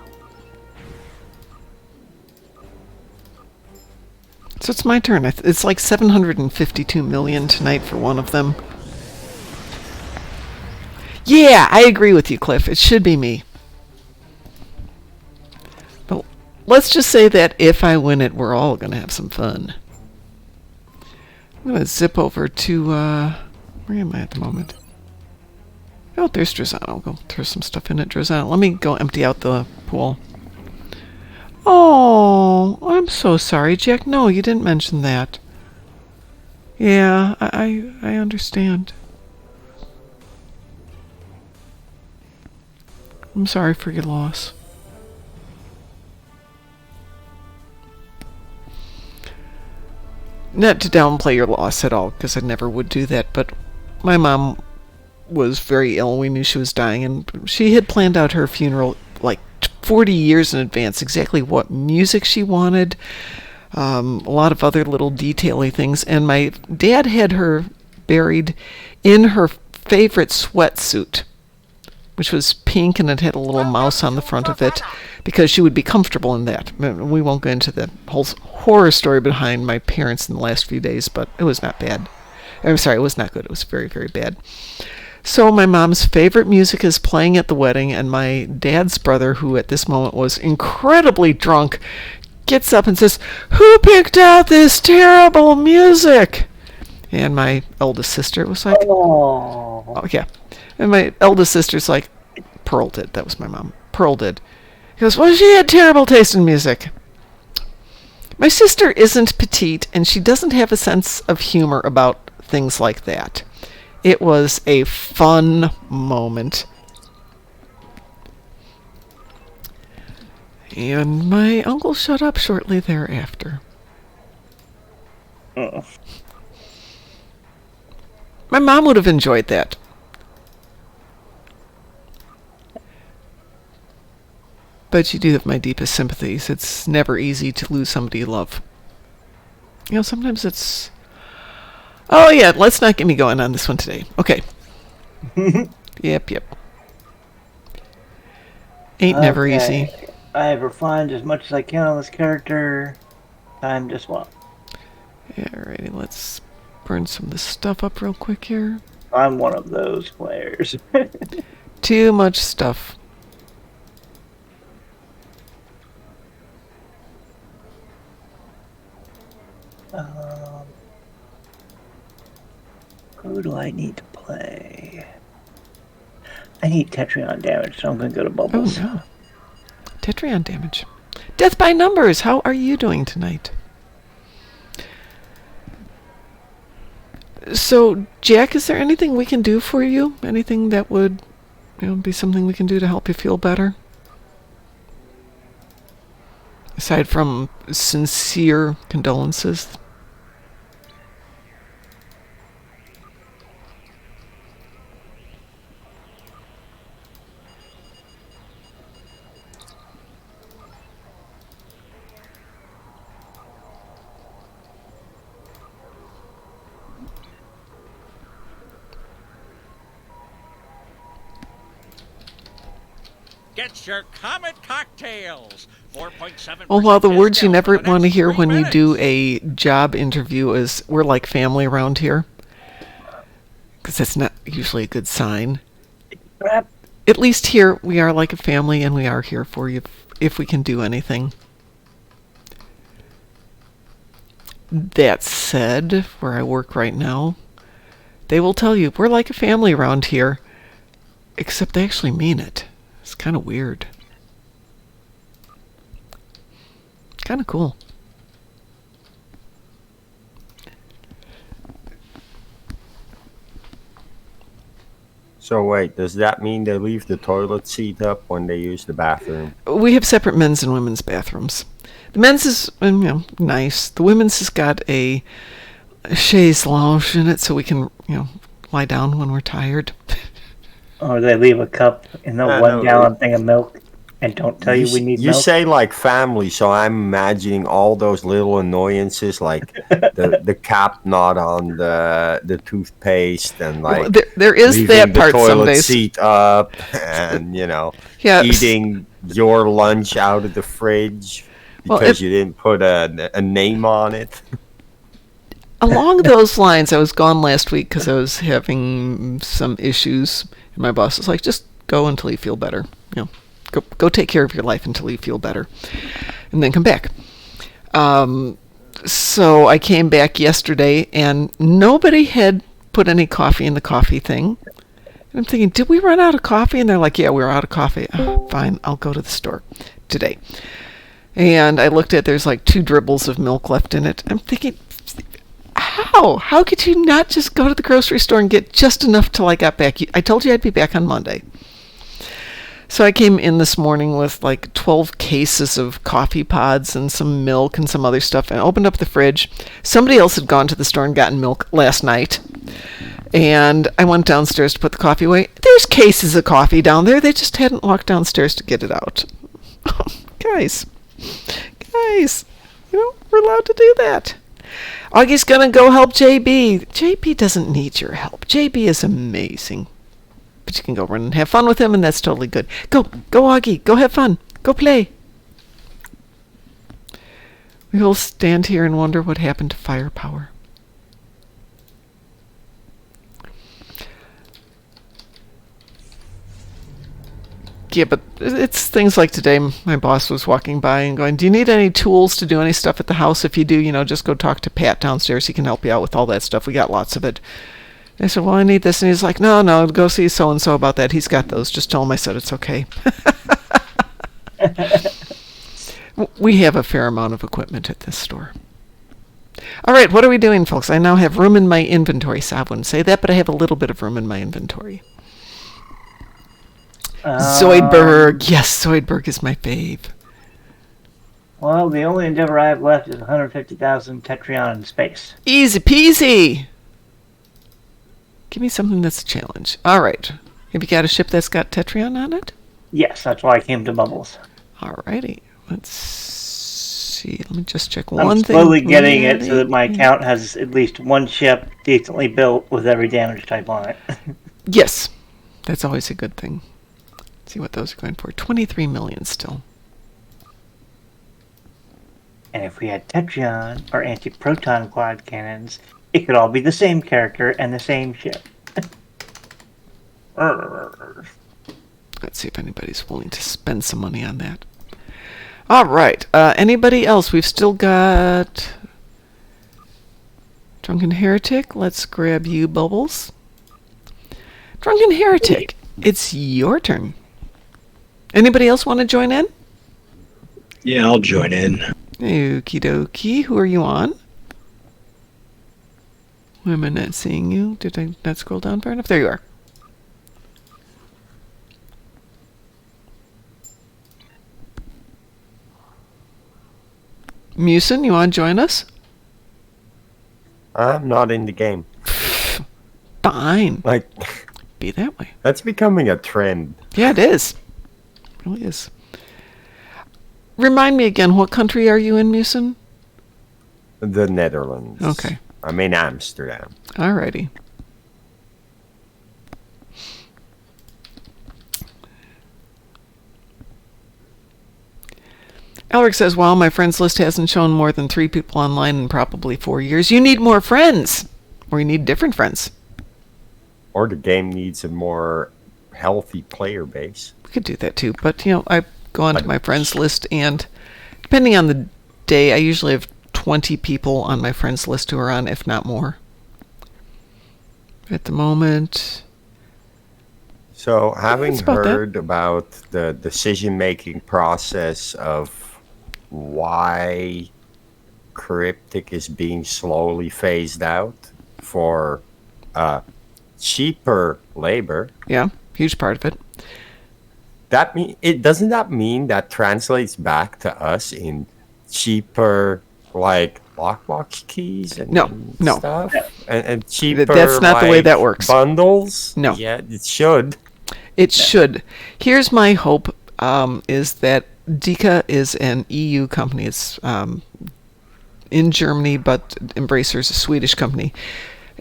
Speaker 1: So it's my turn. It's like 752 million tonight for one of them. Yeah, I agree with you, Cliff. It should be me. But let's just say that if I win it, we're all going to have some fun. I'm going to zip over to, where am I at the moment? Oh, there's Drizana. I'll go throw some stuff in it, Drizana. Let me go empty out the pool. Oh, I'm so sorry, Jack. No, you didn't mention that. Yeah, I understand. I'm sorry for your loss. Not to downplay your loss at all, because I never would do that, but my mom was very ill. We knew she was dying, and she had planned out her funeral like 40 years in advance, exactly what music she wanted, a lot of other little detail-y things, and my dad had her buried in her favorite sweatsuit, which was pink, and it had a little mouse on the front of it, because she would be comfortable in that. We won't go into the whole horror story behind my parents in the last few days, but it was not bad. I'm sorry, it was not good. It was very, very bad. So my mom's favorite music is playing at the wedding, and my dad's brother, who at this moment was incredibly drunk, gets up and says, "Who picked out this terrible music?" And my eldest sister was like, oh yeah. And my eldest sister's like, Pearl did. That was my mom. Pearl did. He goes, well, she had terrible taste in music. My sister isn't petite, and she doesn't have a sense of humor about things like that. It was a fun moment. And my uncle shut up shortly thereafter. My mom would have enjoyed that. But you do have my deepest sympathies. It's never easy to lose somebody you love. You know, sometimes it's... Oh, yeah, let's not get me going on this one today. Okay. Yep. Ain't never easy.
Speaker 2: I have refined as much as I can on this character. Time to swap.
Speaker 1: Alrighty, let's burn some of this stuff up real quick here.
Speaker 2: I'm one of those players.
Speaker 1: Too much stuff.
Speaker 2: Who do I need to play? I need Tetrion damage, so I'm going to go to Bubbles.
Speaker 1: Oh, no. Tetrion damage. Death by numbers. How are you doing tonight? So, Jack, is there anything we can do for you? Anything that would, be something we can do to help you feel better? Aside from sincere condolences.
Speaker 12: Get your Comet cocktails. 4.7%.
Speaker 1: Well, the words you never want to hear when you do a job interview is, we're like family around here. Because that's not usually a good sign. At least here, we are like a family, and we are here for you if we can do anything. That said, where I work right now, they will tell you, we're like a family around here. Except they actually mean it. It's kind of weird. Kind of cool.
Speaker 10: So wait, does that mean they leave the toilet seat up when they use the bathroom?
Speaker 1: We have separate men's and women's bathrooms. The men's is, nice. The women's has got a chaise lounge in it, so we can, lie down when we're tired.
Speaker 2: Or they leave a cup in the 1 gallon thing of milk and don't tell you we need milk.
Speaker 10: You say like family, so I'm imagining all those little annoyances, like the cap not on the toothpaste, and like
Speaker 1: well, there is that part
Speaker 10: the toilet
Speaker 1: some days.
Speaker 10: seat up, and eating your lunch out of the fridge because you didn't put a name on it.
Speaker 1: Along those lines, I was gone last week because I was having some issues, and my boss was like, "Just go until you feel better. Go take care of your life until you feel better, and then come back." So I came back yesterday, and nobody had put any coffee in the coffee thing, And I'm thinking, did we run out of coffee? And they're like, yeah, we're out of coffee. Oh, fine, I'll go to the store today. And I looked at, there's like 2 dribbles of milk left in it. I'm thinking, how? How could you not just go to the grocery store and get just enough till I got back? I told you I'd be back on Monday. So I came in this morning with like 12 cases of coffee pods and some milk and some other stuff, and opened up the fridge. Somebody else had gone to the store and gotten milk last night. And I went downstairs to put the coffee away. There's cases of coffee down there. They just hadn't walked downstairs to get it out. Guys, we're allowed to do that. Augie's going to go help JB. JB doesn't need your help. JB is amazing. But you can go run and have fun with him, and that's totally good. Go, Auggie. Go have fun. Go play. We will stand here and wonder what happened to firepower. Yeah, but it's things like today. My boss was walking by and going, do you need any tools to do any stuff at the house? If you do, just go talk to Pat downstairs. He can help you out with all that stuff. We got lots of it. I said, well, I need this. And he's like, no, go see so-and-so about that. He's got those. Just tell him I said it's okay. We have a fair amount of equipment at this store. All right, what are we doing, folks? I now have room in my inventory. So I wouldn't say that, but I have a little bit of room in my inventory. Zoidberg. Yes, Zoidberg is my fave.
Speaker 2: Well, the only endeavor I have left is 150,000 Tetrion in space.
Speaker 1: Easy peasy. Give me something that's a challenge. All right. Have you got a ship that's got Tetrion on it?
Speaker 2: Yes, that's why I came to Bubbles.
Speaker 1: All righty. Let's see. Let me just check one thing.
Speaker 2: I'm slowly getting it so that my account has at least one ship decently built with every damage type on it.
Speaker 1: Yes. That's always a good thing. See what those are going for. 23 million still.
Speaker 2: And if we had Tetrion or anti-proton quad cannons, it could all be the same character and the same ship.
Speaker 1: Let's see if anybody's willing to spend some money on that. All right. Anybody else? We've still got Drunken Heretic. Let's grab you, Bubbles. Drunken Heretic, it's your turn. Anybody else want to join in?
Speaker 13: Yeah, I'll join in.
Speaker 1: Okie dokie. Who are you on? Why am I not seeing you? Did I not scroll down far enough? There you are. Musin, you want to join us?
Speaker 14: I'm not in the game.
Speaker 1: Fine.
Speaker 14: Like,
Speaker 1: be that way.
Speaker 14: That's becoming a trend.
Speaker 1: Yeah, it is. It really is. Remind me again, what country are you in, Musin?
Speaker 14: The Netherlands.
Speaker 1: Okay.
Speaker 14: I'm in Amsterdam.
Speaker 1: Alrighty. Alric says, wow, my friends list hasn't shown more than 3 people online in probably 4 years. You need more friends. Or you need different friends.
Speaker 14: Or the game needs a more healthy player base.
Speaker 1: We could do that too. But, I go onto my friends list, and depending on the day, I usually have 20 people on my friends list who are on, if not more. At the moment.
Speaker 14: So, having heard about the decision-making process of why Cryptic is being slowly phased out for cheaper labor.
Speaker 1: Yeah, huge part of it.
Speaker 14: Doesn't that mean that translates back to us in cheaper, like, lockbox keys and stuff? And cheaper,
Speaker 1: that's not the way that works.
Speaker 14: Bundles?
Speaker 1: No.
Speaker 14: Yeah, it should.
Speaker 1: It should. Here's my hope, is that Deka is an EU company. It's in Germany, but Embracer's a Swedish company.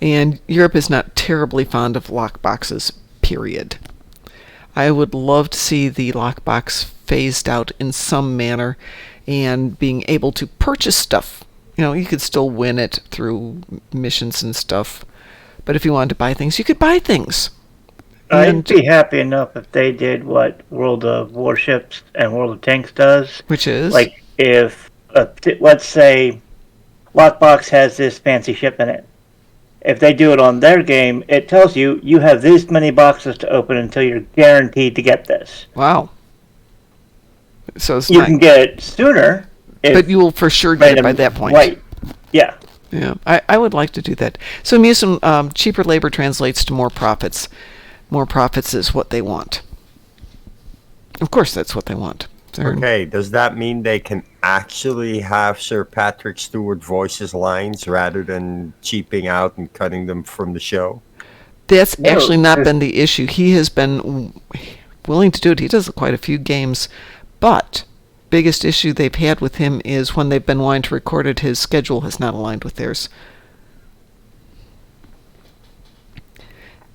Speaker 1: And Europe is not terribly fond of lockboxes, period. I would love to see the lockbox phased out in some manner and being able to purchase stuff. You could still win it through missions and stuff. But if you wanted to buy things, you could buy things.
Speaker 2: I'd be happy enough if they did what World of Warships and World of Tanks does.
Speaker 1: Which is?
Speaker 2: Like, if, let's say, Lockbox has this fancy ship in it. if they do it on their game, it tells you you have this many boxes to open until you're guaranteed to get this.
Speaker 1: Wow. So it's
Speaker 2: you can get it sooner,
Speaker 1: but you will for sure get it by that point.
Speaker 2: Right. Yeah.
Speaker 1: Yeah, I would like to do that. So Musim, cheaper labor translates to more profits. More profits is what they want. Of course, that's what they want.
Speaker 14: Okay, does that mean they can actually have Sir Patrick Stewart voice his lines rather than cheaping out and cutting them from the show?
Speaker 1: That's actually not been the issue. He has been willing to do it. He does quite a few games, but biggest issue they've had with him is when they've been wanting to record it, his schedule has not aligned with theirs.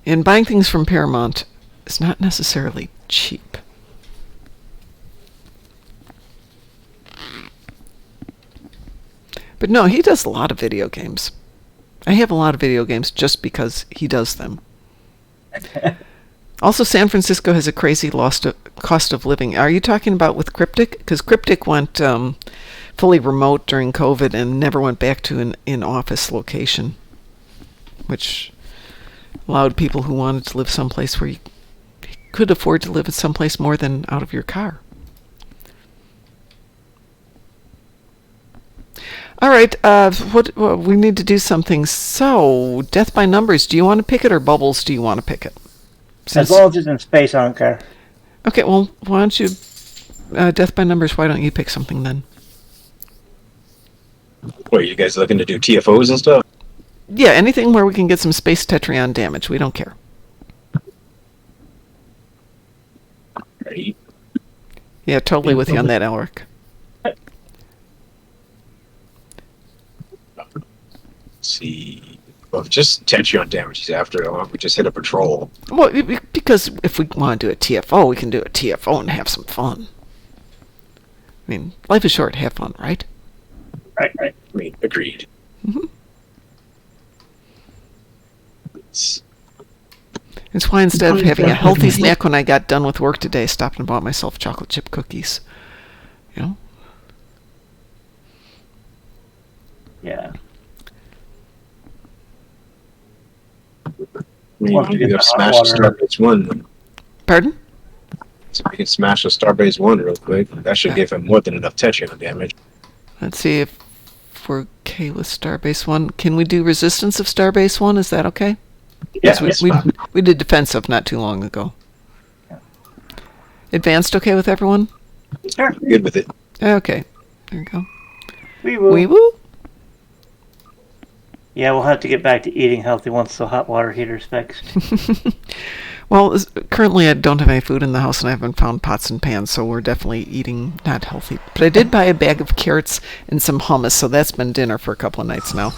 Speaker 1: And buying things from Paramount is not necessarily cheap. But no, he does a lot of video games. I have a lot of video games just because he does them. Also, San Francisco has a crazy cost of living. Are you talking about with Cryptic? Because Cryptic went fully remote during COVID and never went back to an in-office location, which allowed people who wanted to live someplace where you could afford to live at someplace more than out of your car. All right, we need to do something. So, Death by Numbers, do you want to pick it, or Bubbles, do you want to pick it?
Speaker 2: As long as it's in space, I don't care.
Speaker 1: Okay, well, why don't you, Death by Numbers, why don't you pick something then?
Speaker 13: What, are you guys looking to do TFOs and stuff?
Speaker 1: Yeah, anything where we can get some space Tetrion damage. We don't care.
Speaker 13: Right.
Speaker 1: Yeah, totally with you on that, Alric.
Speaker 13: See, well, just Tetrion damage he's after. We just hit a patrol.
Speaker 1: Well, because if we want to do a TFO, we can do a TFO and have some fun. I mean, life is short. Have fun, right?
Speaker 13: Right. I mean, agreed.
Speaker 1: Mm-hmm. It's why instead of having a healthy snack when I got done with work today, I stopped and bought myself chocolate chip cookies. You know?
Speaker 2: Yeah.
Speaker 13: We can smash Starbase 1.
Speaker 1: Pardon?
Speaker 13: So we can smash the Starbase 1 real quick. That should give him more than enough Tetrion damage.
Speaker 1: Let's see if we're okay with Starbase 1. Can we do Resistance of Starbase 1? Is that okay?
Speaker 13: Yeah,
Speaker 1: we did Defensive not too long ago. Advanced okay with everyone?
Speaker 2: Sure.
Speaker 13: Good with it.
Speaker 1: Okay. There you go.
Speaker 2: Wee-woo.
Speaker 1: Wee-woo?
Speaker 2: Yeah, we'll have to get back to eating healthy once the hot water heater's fixed.
Speaker 1: Well, currently I don't have any food in the house and I haven't found pots and pans, so we're definitely eating not healthy. But I did buy a bag of carrots and some hummus, so that's been dinner for a couple of nights now.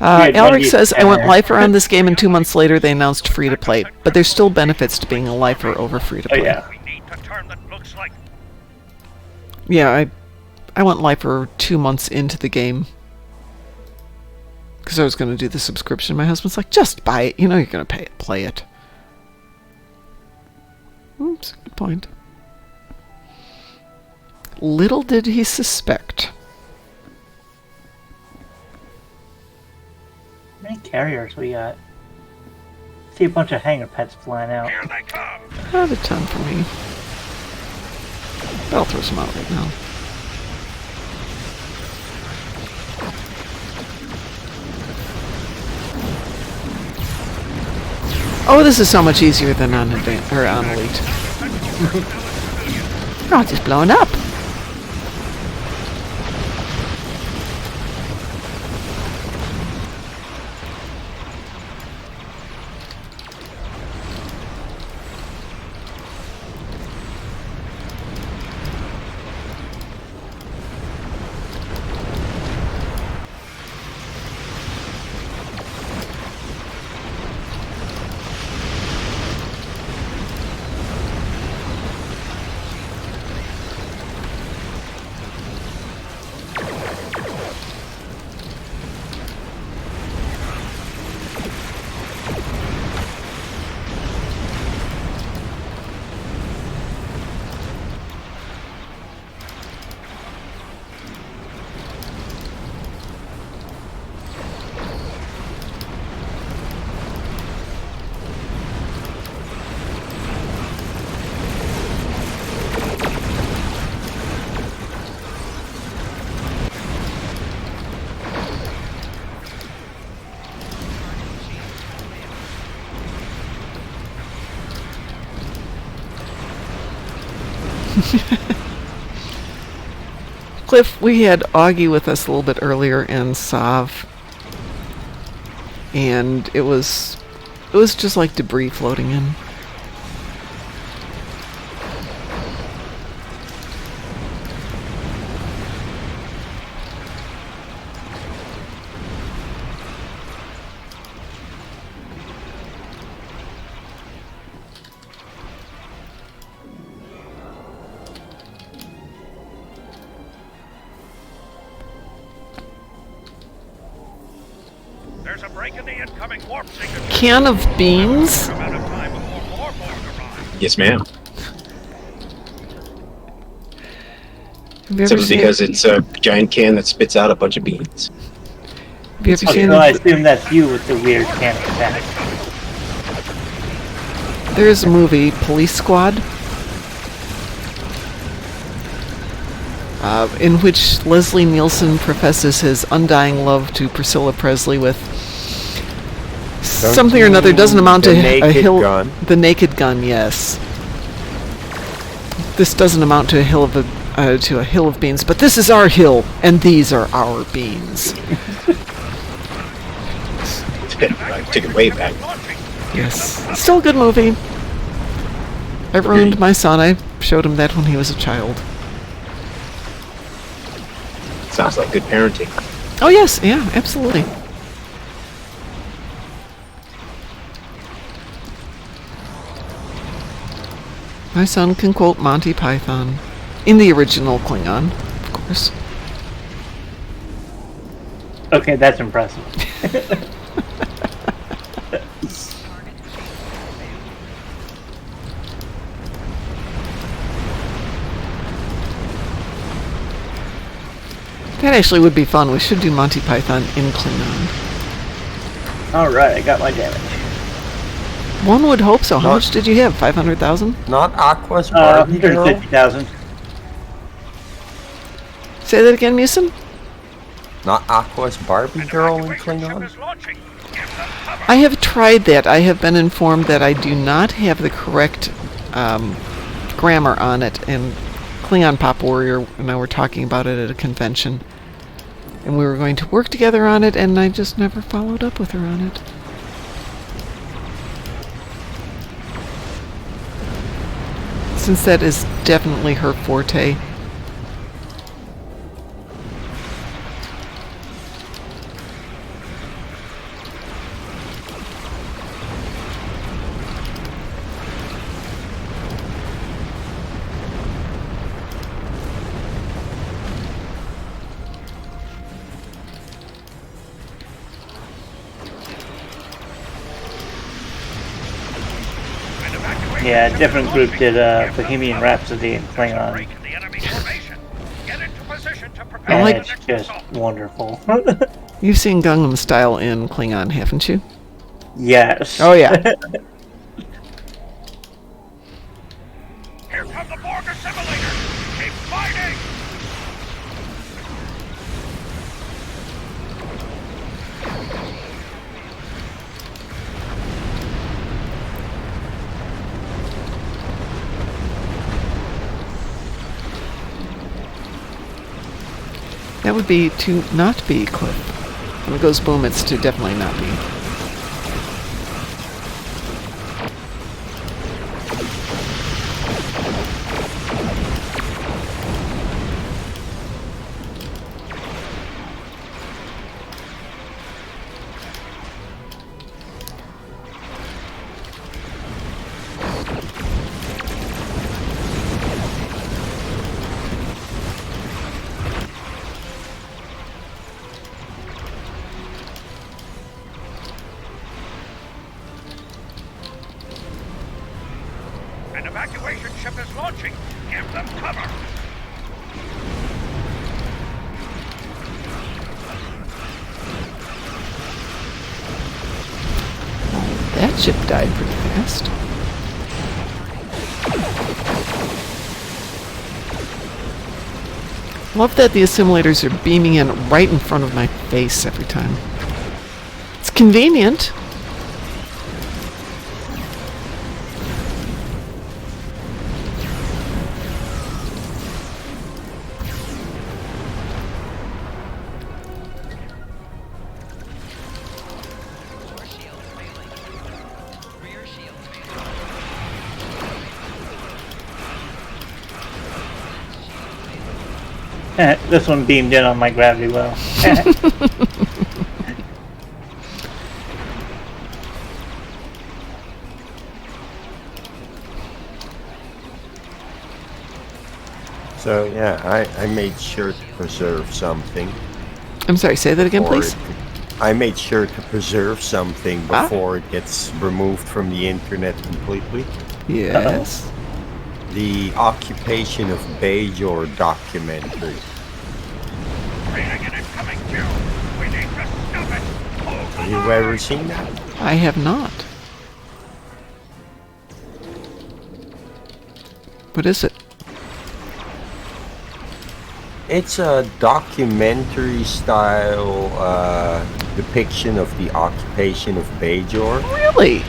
Speaker 1: Alric says, I went lifer on this game and 2 months later they announced free to play, but there's still benefits to being a lifer over free to play.
Speaker 2: Oh, yeah.
Speaker 1: Yeah, I went lifer 2 months into the game because I was going to do the subscription. My husband's like, just buy it. You know you're going to play it. Oops, good point. Little did he suspect.
Speaker 2: How many carriers we got? See a bunch of hangar pets flying out.
Speaker 1: Not a ton for me. But I'll throw some out right now. Oh, this is so much easier than on Elite. Oh, it's just blowing up. Cliff, we had Auggie with us a little bit earlier and Sav, and it was just like debris floating in.
Speaker 7: There's a break in the incoming warp signature.
Speaker 1: Can of beans?
Speaker 13: Yes, ma'am.
Speaker 1: Have you ever
Speaker 13: Simply
Speaker 1: seen-
Speaker 13: because it's a giant can that spits out a bunch of beans.
Speaker 1: Have you ever
Speaker 2: Okay,
Speaker 1: seen?
Speaker 2: so I assume that's you with the weird can of attack.
Speaker 1: There's a movie, Police Squad, in which Leslie Nielsen professes his undying love to Priscilla Presley with something or another. Doesn't amount to
Speaker 14: The
Speaker 1: a
Speaker 14: naked
Speaker 1: hill.
Speaker 14: gun.
Speaker 1: The naked gun, yes. This doesn't amount to a hill of beans, but this is our hill, and these are our beans.
Speaker 13: I took it way back.
Speaker 1: Yes, still a good movie. I ruined my son. I showed him that when he was a child.
Speaker 13: Sounds like good parenting.
Speaker 1: Oh yes, yeah, absolutely. My son can quote Monty Python in the original Klingon, of course.
Speaker 2: Okay, that's impressive.
Speaker 1: That actually would be fun. We should do Monty Python in Klingon.
Speaker 2: Alright, I got my damage.
Speaker 1: One would hope so. How much did you have? 500,000?
Speaker 14: Not Aqua's Barbie girl?
Speaker 2: 150,000.
Speaker 1: Say that again, Musin?
Speaker 14: Not Aqua's Barbie girl in Klingon?
Speaker 1: I have tried that. I have been informed that I do not have the correct grammar on it, and Klingon Pop Warrior and I were talking about it at a convention, and we were going to work together on it, and I just never followed up with her on it. Since that is definitely her forte.
Speaker 2: Yeah, a different group did Bohemian Rhapsody in Klingon. And
Speaker 1: like-
Speaker 2: it's just wonderful.
Speaker 1: You've seen Gangnam Style in Klingon, haven't you?
Speaker 2: Yes.
Speaker 1: Oh yeah.
Speaker 7: Here come the Borg assimilators! Keep fighting!
Speaker 1: That would be to not be Cliff. When it goes boom, it's to definitely not be.
Speaker 7: An evacuation ship is launching! Give them cover!
Speaker 1: That ship died pretty fast. Love that the assimilators are beaming in right in front of my face every time. It's convenient.
Speaker 2: This one beamed in on my gravity well.
Speaker 10: So yeah, I made sure to preserve something.
Speaker 1: I'm sorry, say that again, please.
Speaker 10: I made sure to preserve something before it gets removed from the internet completely.
Speaker 1: Yes.
Speaker 10: The occupation of Bajor documentary. Have you ever seen that?
Speaker 1: I have not. What is it?
Speaker 10: It's a documentary style depiction of the occupation of Bajor.
Speaker 1: Really?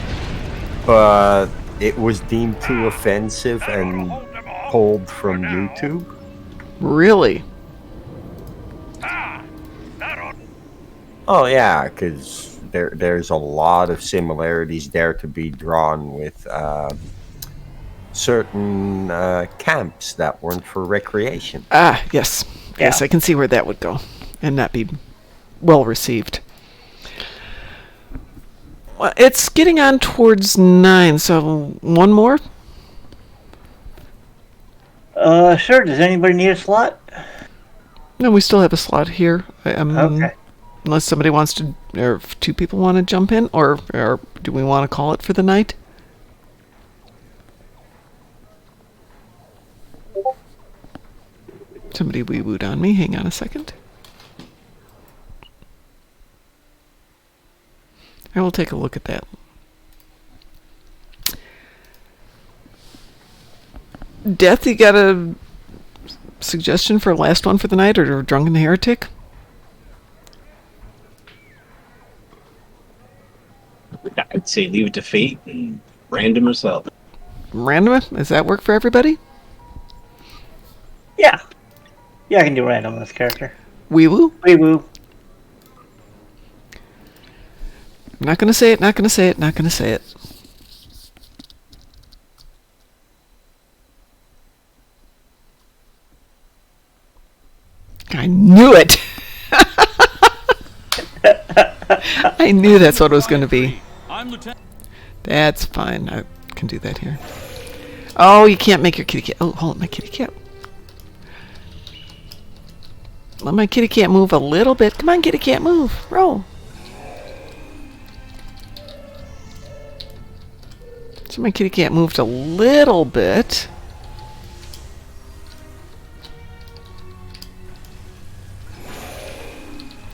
Speaker 10: But it was deemed too offensive and pulled from YouTube.
Speaker 1: Really?
Speaker 10: Oh yeah, because there's a lot of similarities there to be drawn with certain camps that weren't for recreation.
Speaker 1: Ah, yes. Yes, I can see where that would go and not be well received. Well, it's getting on towards 9, so one more?
Speaker 2: Sure. Does anybody need a slot?
Speaker 1: No, we still have a slot here.
Speaker 2: Okay.
Speaker 1: Unless somebody wants to, or if two people want to jump in, or do we want to call it for the night? Somebody wee-wooed on me. Hang on a second. I will take a look at that. Death, you got a suggestion for a last one for the night, or Drunken Heretic?
Speaker 13: I'd say leave it to fate and random yourself.
Speaker 1: Random? Does that work for everybody?
Speaker 2: Yeah. Yeah, I can do random on this character.
Speaker 1: Wee-woo?
Speaker 2: Wee-woo.
Speaker 1: I'm not going to say it, not going to say it, not going to say it. I knew it! I knew that's what it was going to be. That's fine. I can do that here. Oh, you can't make your kitty cat. Oh, hold on, my kitty cat. Let my kitty cat move a little bit. Come on, kitty cat, move. Roll. So my kitty cat moved a little bit.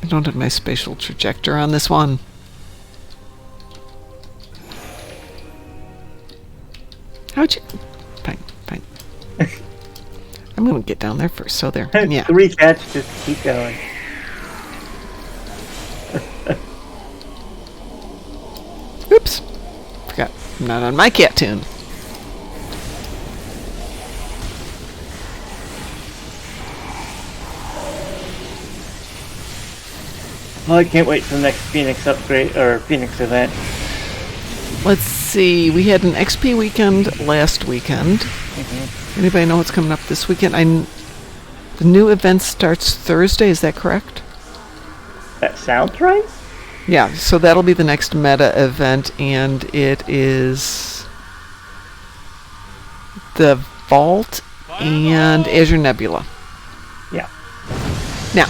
Speaker 1: I don't have my spatial trajector on this one. How'd you... Fine, fine. I'm going to get down there first, so there. Yeah.
Speaker 2: 3 cats, just keep going.
Speaker 1: Oops. Forgot. I'm not on my cat tune.
Speaker 2: Well, I can't wait for the next Phoenix upgrade, or Phoenix event.
Speaker 1: Let's see. We had an XP weekend last weekend. Anybody know what's coming up this weekend? The new event starts Thursday, is that correct?
Speaker 2: That sounds right?
Speaker 1: Yeah, so that'll be the next meta event, and it is the Vault and Azure Nebula.
Speaker 2: Yeah.
Speaker 1: Now,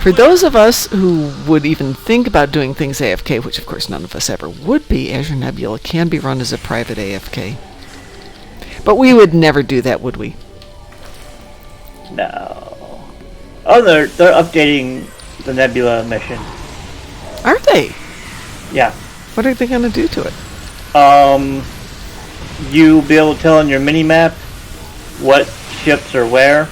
Speaker 1: for those of us who would even think about doing things AFK, which of course none of us ever would be, Azure Nebula can be run as a private AFK. But we would never do that, would we?
Speaker 2: No. Oh, they're updating the Nebula mission.
Speaker 1: Are they?
Speaker 2: Yeah.
Speaker 1: What are they going to do to it?
Speaker 2: You'll be able to tell on your mini-map what ships are where.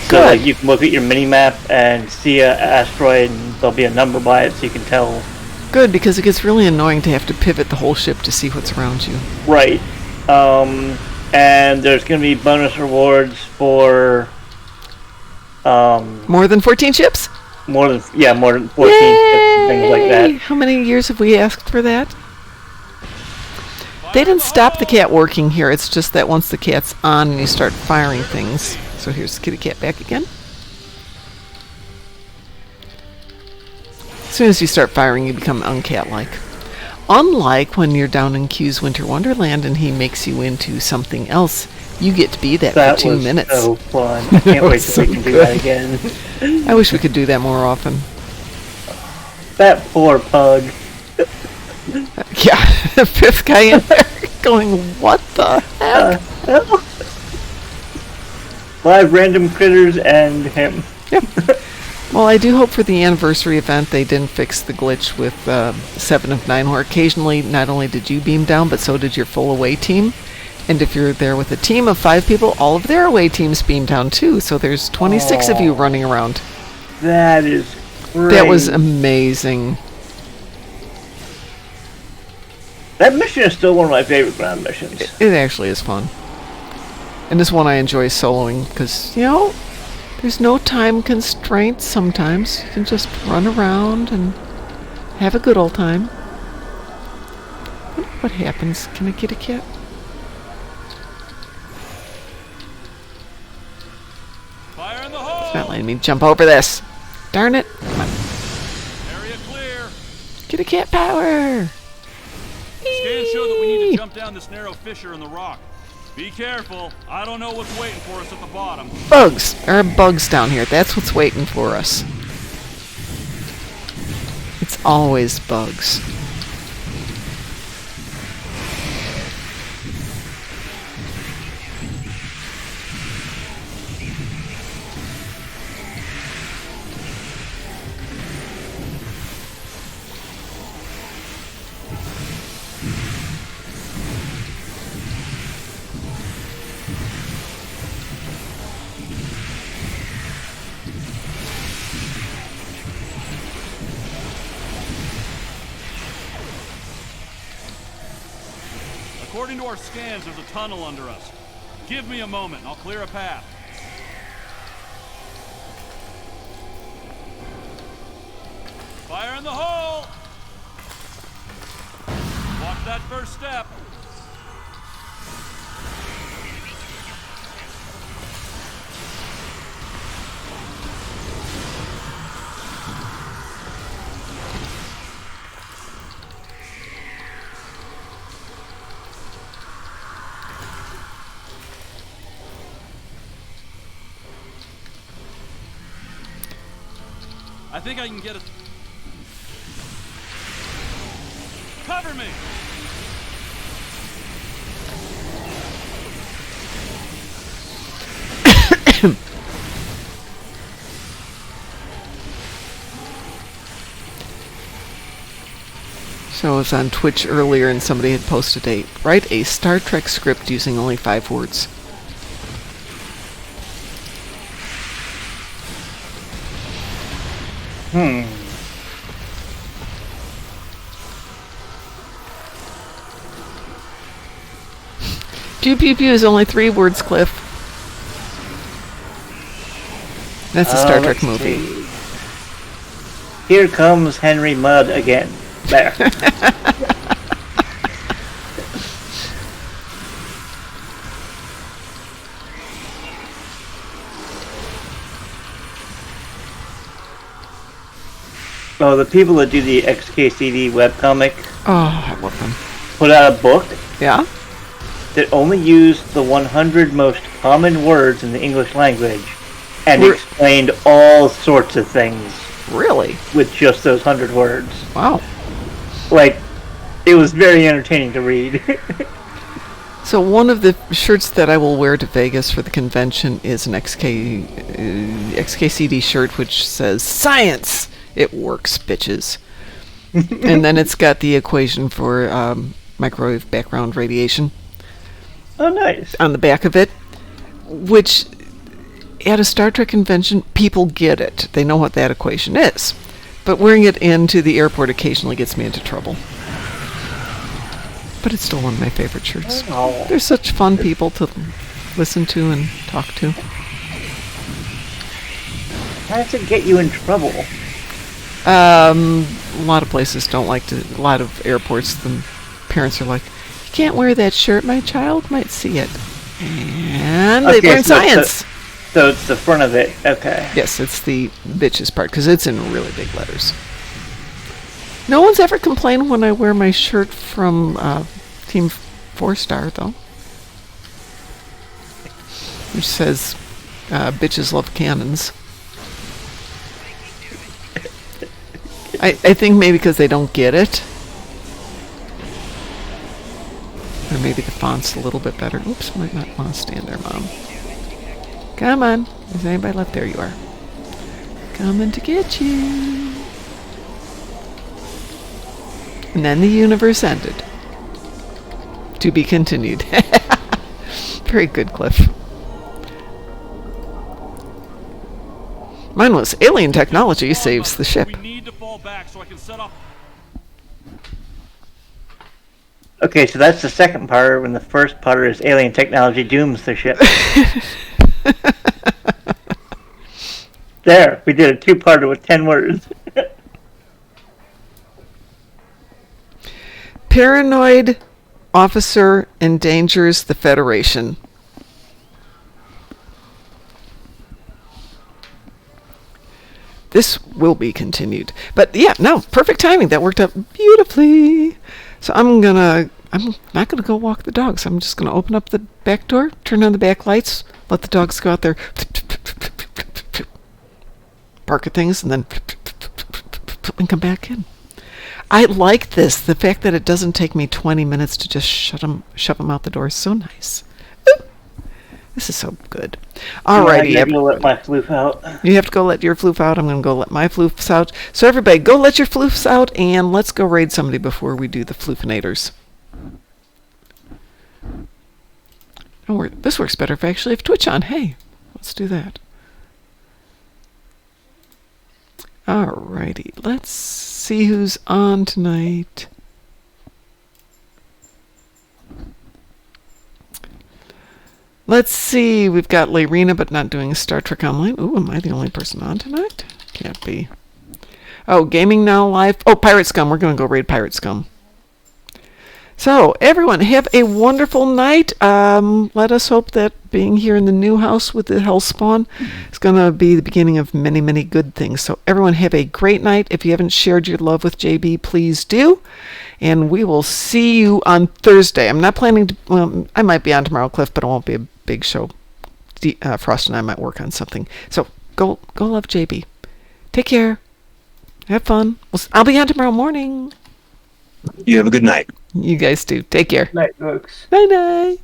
Speaker 2: So like, you can look at your mini-map and see an asteroid, and there'll be a number by it, so you can tell.
Speaker 1: Good, because it gets really annoying to have to pivot the whole ship to see what's around you.
Speaker 2: Right. And there's going to be bonus rewards for...
Speaker 1: more than 14 ships?
Speaker 2: More than 14 ships and things like that.
Speaker 1: How many years have we asked for that? They didn't stop the cat working here, it's just that once the cat's on and you start firing things, So here's Kitty Cat back again. As soon as you start firing, you become uncat-like. Unlike when you're down in Q's Winter Wonderland and he makes you into something else, you get to be that for 2 minutes.
Speaker 2: That was so fun. I can't wait till we can do that again.
Speaker 1: I wish we could do that more often.
Speaker 2: That poor pug.
Speaker 1: Yeah, the fifth guy in there going, what the heck?
Speaker 2: 5 random critters and him.
Speaker 1: Yep. Well, I do hope for the anniversary event they didn't fix the glitch with 7 of 9, where occasionally not only did you beam down, but so did your full away team. And if you're there with a team of 5 people, all of their away teams beam down too. So there's 26 of you running around.
Speaker 2: That is great.
Speaker 1: That was amazing.
Speaker 2: That mission is still one of my favorite ground missions.
Speaker 1: It actually is fun. And this one I enjoy soloing because, you know, there's no time constraints sometimes. You can just run around and have a good old time. What happens? Can I get a cat?
Speaker 12: Fire in the hole!
Speaker 1: It's not letting me jump over this. Darn it. Come on.
Speaker 12: Area clear.
Speaker 1: Get a cat power.
Speaker 12: Scans show that we need to jump down this narrow fissure in the rock. Be careful. I don't know what's waiting for us at the bottom.
Speaker 1: Bugs. There are bugs down here. That's what's waiting for us. It's always bugs.
Speaker 12: According to our scans, there's a tunnel under us. Give me a moment, and I'll clear a path. Fire in the hole! Watch that first step. I think I can get it. Cover me!
Speaker 1: So I was on Twitch earlier and somebody had posted write a Star Trek script using only 5 words. Pew pew pew is only 3 words, Cliff. That's a Star Trek movie.
Speaker 2: See. Here comes Henry Mudd again. There. Oh, the people that do the XKCD webcomic.
Speaker 1: Oh, I love them.
Speaker 2: Put out a book.
Speaker 1: Yeah?
Speaker 2: That only used the 100 most common words in the English language and explained all sorts of things.
Speaker 1: Really?
Speaker 2: With just those 100 words.
Speaker 1: Wow.
Speaker 2: Like, it was very entertaining to read.
Speaker 1: So one of the shirts that I will wear to Vegas for the convention is an XKCD shirt which says, "Science! It works, bitches." And then it's got the equation for microwave background radiation.
Speaker 2: Oh, nice.
Speaker 1: On the back of it, which at a Star Trek convention, people get it. They know what that equation is. But wearing it into the airport occasionally gets me into trouble. But it's still one of my favorite shirts.
Speaker 2: Oh.
Speaker 1: They're such fun people to listen to and talk to.
Speaker 2: How does it get you in trouble?
Speaker 1: A lot of places don't like to. A lot of airports, the parents are like, "You can't wear that shirt. My child might see it." And they learn science.
Speaker 2: So it's the front of it. Okay.
Speaker 1: Yes, it's the bitches part because it's in really big letters. No one's ever complained when I wear my shirt from Team 4-Star, though. Which says, bitches love cannons. I think maybe because they don't get it. Or maybe the font's a little bit better. Oops, might not want to stand there, Mom. Come on. Is anybody left? There you are. Coming to get you. And then the universe ended. To be continued. Very good, Cliff. Mine was alien technology saves the ship.
Speaker 12: We need to fall back so I can set up.
Speaker 2: Okay, so that's the second part, when the first part is alien technology dooms the ship. There, we did a two-parter with 10 words.
Speaker 1: Paranoid officer endangers the Federation. This will be continued. But yeah, no, perfect timing. That worked out beautifully. So I'm not gonna go walk the dogs. I'm just gonna open up the back door, turn on the back lights, let the dogs go out there, bark at things, and then and come back in. I like this. The fact that it doesn't take me 20 minutes to just shove them out the door is so nice. Ooh, this is so good. Alrighty,
Speaker 2: yeah, go let my floof out.
Speaker 1: You have to go let your floof out. I'm going to go let my floofs out. So everybody, go let your floofs out, and let's go raid somebody before we do the floofinators. Oh, this works better if I actually have Twitch on. Hey, let's do that. Alrighty, let's see who's on tonight. Let's see, we've got Layrina, but not doing Star Trek Online. Ooh, am I the only person on tonight? Can't be. Oh, Gaming Now Live. Oh, Pirate Scum. We're going to go raid Pirate Scum. So, everyone, have a wonderful night. Let us hope that being here in the new house with the Hellspawn is going to be the beginning of many, many good things. So, everyone, have a great night. If you haven't shared your love with JB, please do. And we will see you on Thursday. I'm not planning to... Well, I might be on tomorrow, Cliff, but it won't be a big show. Frost and I might work on something. So, go love JB. Take care. Have fun. I'll be on tomorrow morning.
Speaker 13: You have a good night.
Speaker 1: You guys do. Take care.
Speaker 2: Night, folks.
Speaker 1: Night-night.